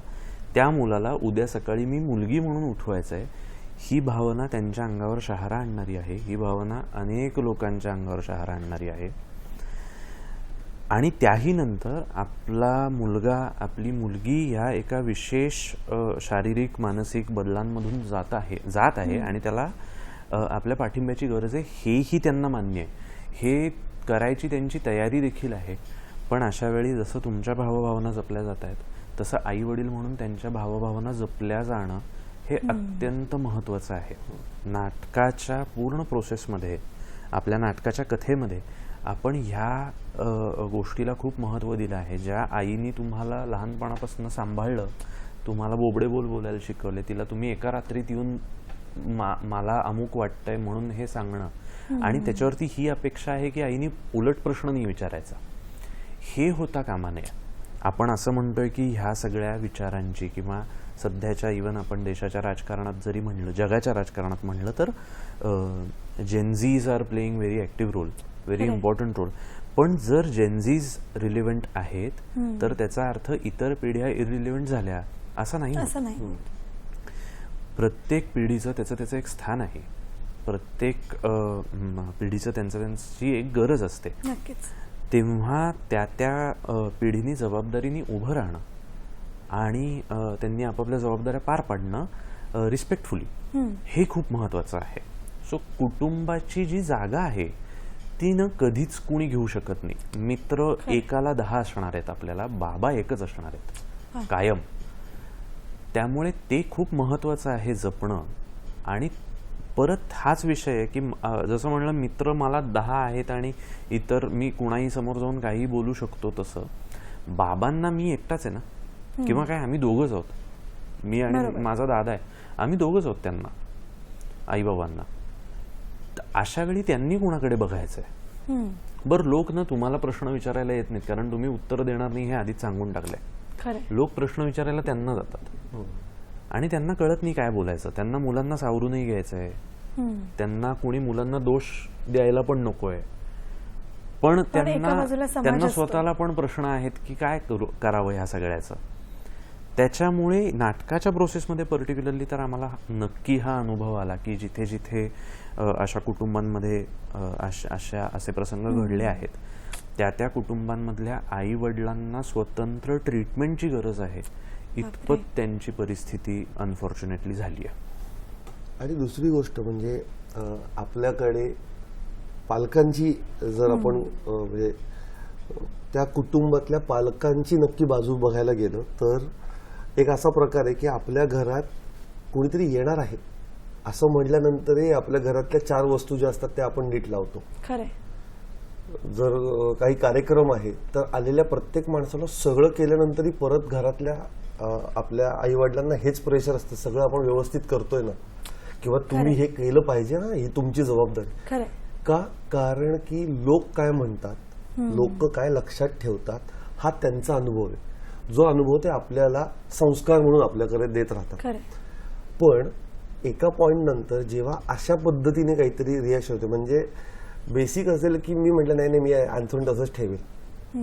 त्या मुलाला उद्या सकाळी मी मुलगी म्हणून उठवायचं आहे. ही भावना त्यांच्या अंगावर शहारा आणणारी आहे. ही भावना अनेक लोकांच्या अंगावर शहारा आणणारी आहे. आणि त्याही नंतर आपला मुलगा, आपली मुलगी ह्या एका विशेष शारीरिक मानसिक बदलांमधून जात आहे आणि त्याला आपल्या पाठिंब्याची गरज आहे, हेही त्यांना मान्य आहे. हे करायची त्यांची तयारी देखील आहे. पण अशा वेळी जसं तुमच्या भावभावना जपल्या जात आहेत तसं आई वडील म्हणून त्यांच्या भावभावना जपल्या जाणं हे अत्यंत महत्त्वाचं आहे. नाटकाच्या पूर्ण प्रोसेसमध्ये, आपल्या नाटकाच्या कथेमध्ये आपण ह्या गोष्टीला खूप महत्त्व दिलं आहे. ज्या आईनी तुम्हाला लहानपणापासून सांभाळलं, तुम्हाला बोबडे बोलायला शिकवले, तिला तुम्ही एका रात्रीत येऊन मला अमुक वाटतंय म्हणून हे सांगणं, आणि त्याच्यावरती ही अपेक्षा आहे की आईनी उलट प्रश्न नाही विचारायचा, हे होता कामा नये. आपण असं म्हणतोय की ह्या सगळ्या विचारांची किंवा सध्याच्या इवन आपण देशाच्या राजकारणात जरी म्हणलं, जगाच्या राजकारणात म्हणलं, तर Gen Zs are playing very active role, very important role. पण जर जेनझीज रिलेव्हंट आहेत तर त्याचा अर्थ इतर पिढ्या इरिलेव्हंट झाल्या असं नाही. असं नाही. प्रत्येक पिढीचं त्याचं एक स्थान आहे. प्रत्येक पिढीचं त्यांची एक गरज असते. नक्कीच. तेव्हा त्या पिढीने जबाबदारीने उभं राहणं आणि त्यांनी आपापल्या जबाबदाऱ्या पार पाडणं रिस्पेक्टफुली, हे खूप महत्त्वाचं आहे. सो कुटुंबाची जी जागा आहे ती न कधीच कुणी घेऊ शकत नाही. मित्र एकाला 10 असणार आहेत, आपल्याला बाबा एकच असणार आहेत कायम. त्यामुळे ते खूप महत्त्वाचं आहे जपणं. आणि परत हाच विषय आहे की जसं म्हणलं, मित्र मला 10 आहेत आणि इतर मी कुणाही समोर जाऊन काही बोलू शकतो, तसं बाबांना मी एकटाच आहे ना, किंवा काय आम्ही दोघंच आहोत, मी आणि माझा दादा आहे, आम्ही दोघंच आहोत त्यांना, आईबाबांना. अशा वेळी त्यांनी कुणाकडे बघायचंय? बरं, लोक ना तुम्हाला प्रश्न विचारायला येत नाहीत कारण तुम्ही उत्तर देणार नाही हे आधीच सांगून टाकलंय. लोक प्रश्न विचारायला त्यांना जातात आणि त्यांना कळत नाही काय बोलायचं. त्यांना मुलांना सावरूनही घ्यायचंय, त्यांना कोणी मुलांना दोष द्यायला पण नकोय, पण त्यांना स्वतःला पण प्रश्न आहेत की काय करावं ह्या सगळ्याचं. त्याच्यामुळे नाटकाच्या प्रोसेसमध्ये पर्टिक्युलरली तर आम्हाला नक्की हा अनुभव आला की जिथे जिथे अशा कुटुंबांमध्ये असे प्रसंग घडले आहेत, त्या कुटुंबांमधल्या आई वडिलांना स्वतंत्र ट्रीटमेंटची गरज आहे, इतपत त्यांची परिस्थिती अनफॉर्च्युनेटली झाली आहे. आणि दुसरी गोष्ट म्हणजे आपल्याकडे पालकांची जर आपण म्हणजे त्या कुटुंबातल्या पालकांची नक्की बाजू बघायला गेलं तर एक असा प्रकार आहे की आपल्या घरात कोणीतरी येणार आहे असं म्हटल्यानंतरही आपल्या घरातल्या 4 वस्तू ज्या असतात त्या आपण नीट लावतो. जर काही कार्यक्रम आहे तर आलेल्या प्रत्येक माणसाला सगळं केल्यानंतरही परत घरातल्या आपल्या आई वडिलांना हेच प्रेशर असतं, सगळं आपण व्यवस्थित करतोय ना, किंवा तुम्ही हे केलं पाहिजे ना, ही तुमची जबाबदारी. का? कारण की लोक काय म्हणतात, लोक काय लक्षात ठेवतात, हा त्यांचा अनुभव आहे. जो अनुभव ते आपल्याला संस्कार म्हणून आपल्याकडे देत राहतात. पण एका पॉइंट नंतर जेव्हा अशा पद्धतीने काहीतरी रिॲक्शन होते, म्हणजे बेसिक असेल की मी म्हटलं नाही मी अंथरून तसंच ठेवेल,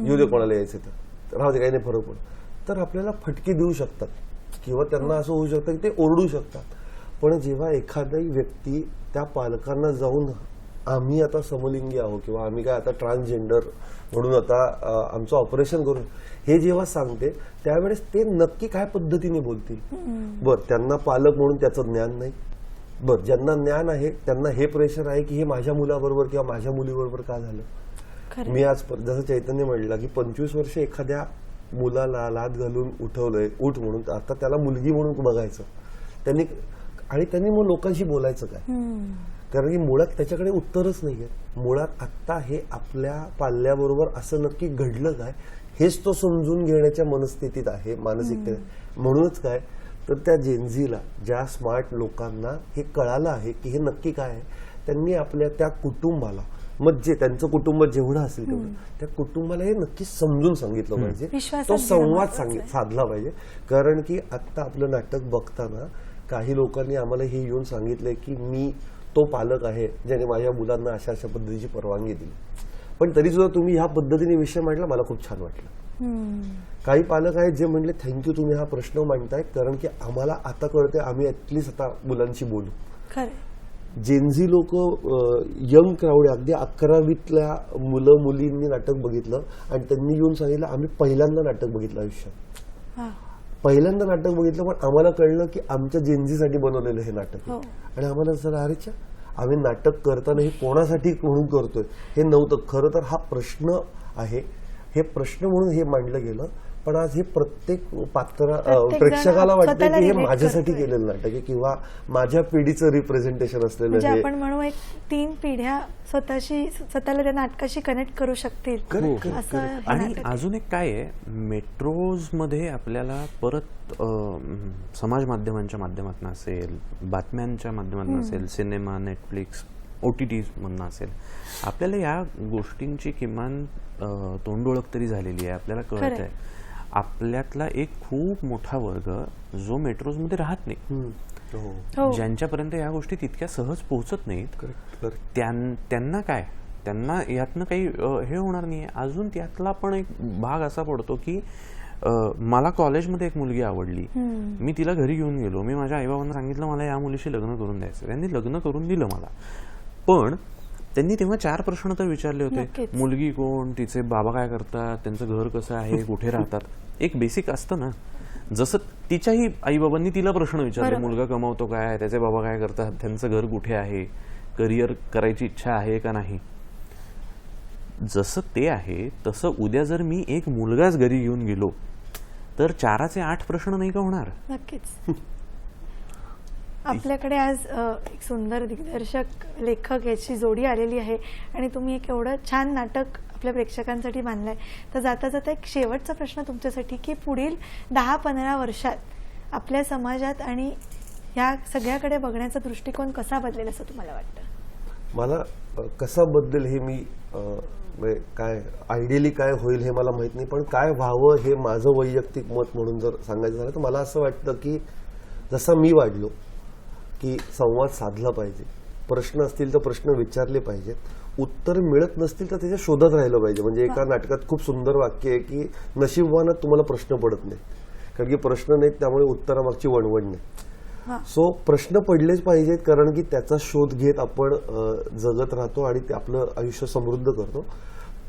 येऊ दे कोणाला यायचं तर राहू दे, काही नाही फरक पडत, तर आपल्याला फटके देऊ शकतात किंवा त्यांना असं होऊ शकतं की ते ओरडू शकतात. पण जेव्हा एखादी व्यक्ती त्या पालकांना जाऊन आम्ही आता समलिंगी आहोत किंवा आम्ही काय आता ट्रान्सजेंडर म्हणून आता आमचं ऑपरेशन करून हे जेव्हा सांगते त्यावेळेस ते नक्की काय पद्धतीने बोलतील. बरं, त्यांना पालक म्हणून त्याचं ज्ञान नाही. बरं, ज्यांना ज्ञान आहे त्यांना हे प्रेशर आहे की हे माझ्या मुलाबरोबर किंवा माझ्या मुलीबरोबर का झालं. मी आज जसं चैतन्य म्हणलं की 25 वर्ष एखाद्या मुलाला लाद घालून उठवलंय, उठ म्हणून, आता त्याला मुलगी म्हणून बघायचं त्यांनी, आणि त्यांनी मग लोकांशी बोलायचं काय, कारण की मुळात त्याच्याकडे उत्तरच नाहीये. मुळात आत्ता हे आपल्या पाल्याबरोबर असं नक्की घडलं काय हेच तो समजून घेण्याच्या मनस्थितीत आहे, मानसिकतेत. म्हणूनच काय तर त्या जेनझीला, ज्या स्मार्ट लोकांना हे कळालं आहे की हे नक्की काय आहे, त्यांनी आपल्या त्या कुटुंबाला, मग जे त्यांचं कुटुंब जेवढं असेल तेवढं त्या कुटुंबाला हे नक्की समजून सांगितलं पाहिजे, तो संवाद साधला पाहिजे. कारण की आत्ता आपलं नाटक बघताना काही लोकांनी आम्हाला हे येऊन सांगितलंय की मी तो पालक आहे ज्याने माझ्या मुलांना अशा अशा पद्धतीची परवानगी दिली. पण तरी सुद्धा तुम्ही ह्या पद्धतीने विषय मांडला, मला खूप छान वाटलं. काही पालक आहेत जे म्हणले थँक्यू तुम्ही हा प्रश्न मांडताय, कारण की आम्हाला आता कळतंय, आम्ही ऍटलीस्ट आता मुलांशी बोलू. जेनझी लोक यंग क्राऊड आहे, अगदी 11वीतल्या मुलं मुलींनी नाटक बघितलं आणि त्यांनी येऊन सांगितलं आम्ही पहिल्यांदा नाटक बघितलं आयुष्यात, पहिल्यांदा नाटक बघितलं, पण आम्हाला कळलं की आमच्या जेनझीसाठी बनवलेलं हे नाटक आहे. आणि आम्हाला असं अरेच्या आम्ही नाटक करताना हे कोणासाठी म्हणून करतोय हे नव्हतं. खरं तर हा प्रश्न आहे, हे प्रश्न म्हणून हे मांडलं गेलं. पण आज हे प्रत्येक प्रेक्षकाला वाटतं की हे माझ्यासाठी केलेलं नाटक आहे किंवा माझ्या पिढीचं रिप्रेझेंटेशन असलेलं आहे. आपण म्हणू एक 3 पिढ्या स्वतःला त्या नाटकाशी कनेक्ट करू शकतील. आणि अजून एक काय आहे, मेट्रोज मध्ये आपल्याला परत समाज माध्यमांच्या माध्यमातून असेल, बातम्यांच्या माध्यमातून असेल, सिनेमा, नेटफ्लिक्स, OTT मधनं असेल, आपल्याला या गोष्टींची किमान तोंडओळख तरी झालेली आहे, आपल्याला कळत आहे. आपल्यातला एक खूप मोठा वर्ग जो मेट्रोजमध्ये राहत नाही, हो हो ज्यांच्यापर्यंत या गोष्टी तितक्या सहज पोहोचत नाहीत, करेक्ट करेक्ट त्यांना काय, त्यांना यातनं काही हे होणार नाही. अजून त्यातला पण एक भाग असा पडतो की मला कॉलेजमध्ये एक मुलगी आवडली, मी तिला घरी घेऊन गेलो, मी माझ्या आईबाबांना सांगितलं मला या मुलीशी लग्न करून द्यायचं, त्यांनी लग्न करून दिलं मला. पण त्यांनी तेव्हा 4 प्रश्न तर विचारले होते. नक्कीच. मुलगी कोण, तिचे बाबा काय करतात, त्यांचं घर कसं आहे, कुठे राहतात, एक बेसिक असतं ना. जसं तिच्याही आईबाबांनी तिला प्रश्न विचारले, बरोबर. मुलगा कमावतो काय, त्याचे बाबा काय करतात, त्यांचं घर कुठे आहे, करिअर करायची इच्छा आहे का नाही. जसं ते आहे तसं उद्या जर मी एक मुलगाच घरी घेऊन गेलो तर 4चे 8 प्रश्न नाही का होणार. नक्कीच. आपल्याकडे आज एक सुंदर दिग्दर्शक लेखक याची जोडी आलेली आहे आणि तुम्ही एक एवढं छान नाटक आपल्या प्रेक्षकांसाठी बांधलंय. तर जाता जाता एक शेवटचा प्रश्न तुमच्यासाठी की पुढील 10-15 वर्षात आपल्या समाजात आणि ह्या सगळ्याकडे बघण्याचा दृष्टिकोन कसा बदलेल असं तुम्हाला वाटतं? मला कसा बदलेल हे मी म्हणजे काय आयडियली काय होईल हे मला माहित नाही, पण काय व्हावं हे माझं वैयक्तिक मत म्हणून जर सांगायचं झालं तर मला असं वाटतं की जसं मी वाढलो की संवाद साधला पाहिजे, प्रश्न असतील तर प्रश्न विचारले पाहिजेत, उत्तर मिळत नसतील तर त्याच्या शोधात राहिलं पाहिजे. म्हणजे एका नाटकात खूप सुंदर वाक्य आहे की नशीबवानात तुम्हाला प्रश्न पडत नाहीत, कारण की प्रश्न नाहीत त्यामुळे उत्तरामागची वणवण नाही. सो प्रश्न पडलेच पाहिजेत, कारण की त्याचा शोध घेत आपण जगत राहतो आणि ते आपलं आयुष्य समृद्ध करतो.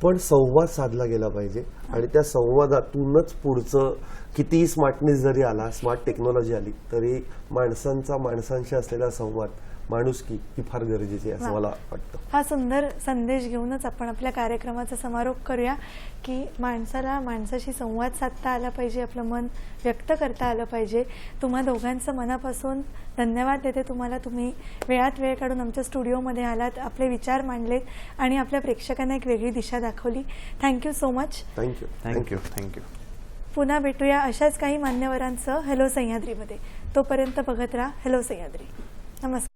पण संवाद साधला गेला पाहिजे आणि त्या संवादातूनच पुढचं कितीही स्मार्टनेस जरी आला, स्मार्ट टेक्नॉलॉजी आली तरी माणसांचा माणसांशी असलेला संवाद, माणुसकी ही फार गरजेची आहे असं मला वाटतं. हा सुंदर संदेश घेऊनच आपण आपल्या कार्यक्रमाचा समारोप करूया की माणसाला माणसाशी संवाद साधता आला पाहिजे, आपलं मन व्यक्त करता आलं पाहिजे. तुम्हा दोघांचं मनापासून धन्यवाद देते तुम्हाला. तुम्ही वेळात वेळ काढून आमच्या स्टुडिओमध्ये आलात, आपले विचार मांडलेत आणि आपल्या प्रेक्षकांना एक वेगळी दिशा दाखवली. Thank you so much. Thank you thank you thank you. पुन्हा भेटूया अशाच काही मान्यवरांचं हॅलो सह्याद्रीमध्ये. तोपर्यंत बघत राहा हॅलो सह्याद्री. नमस्कार.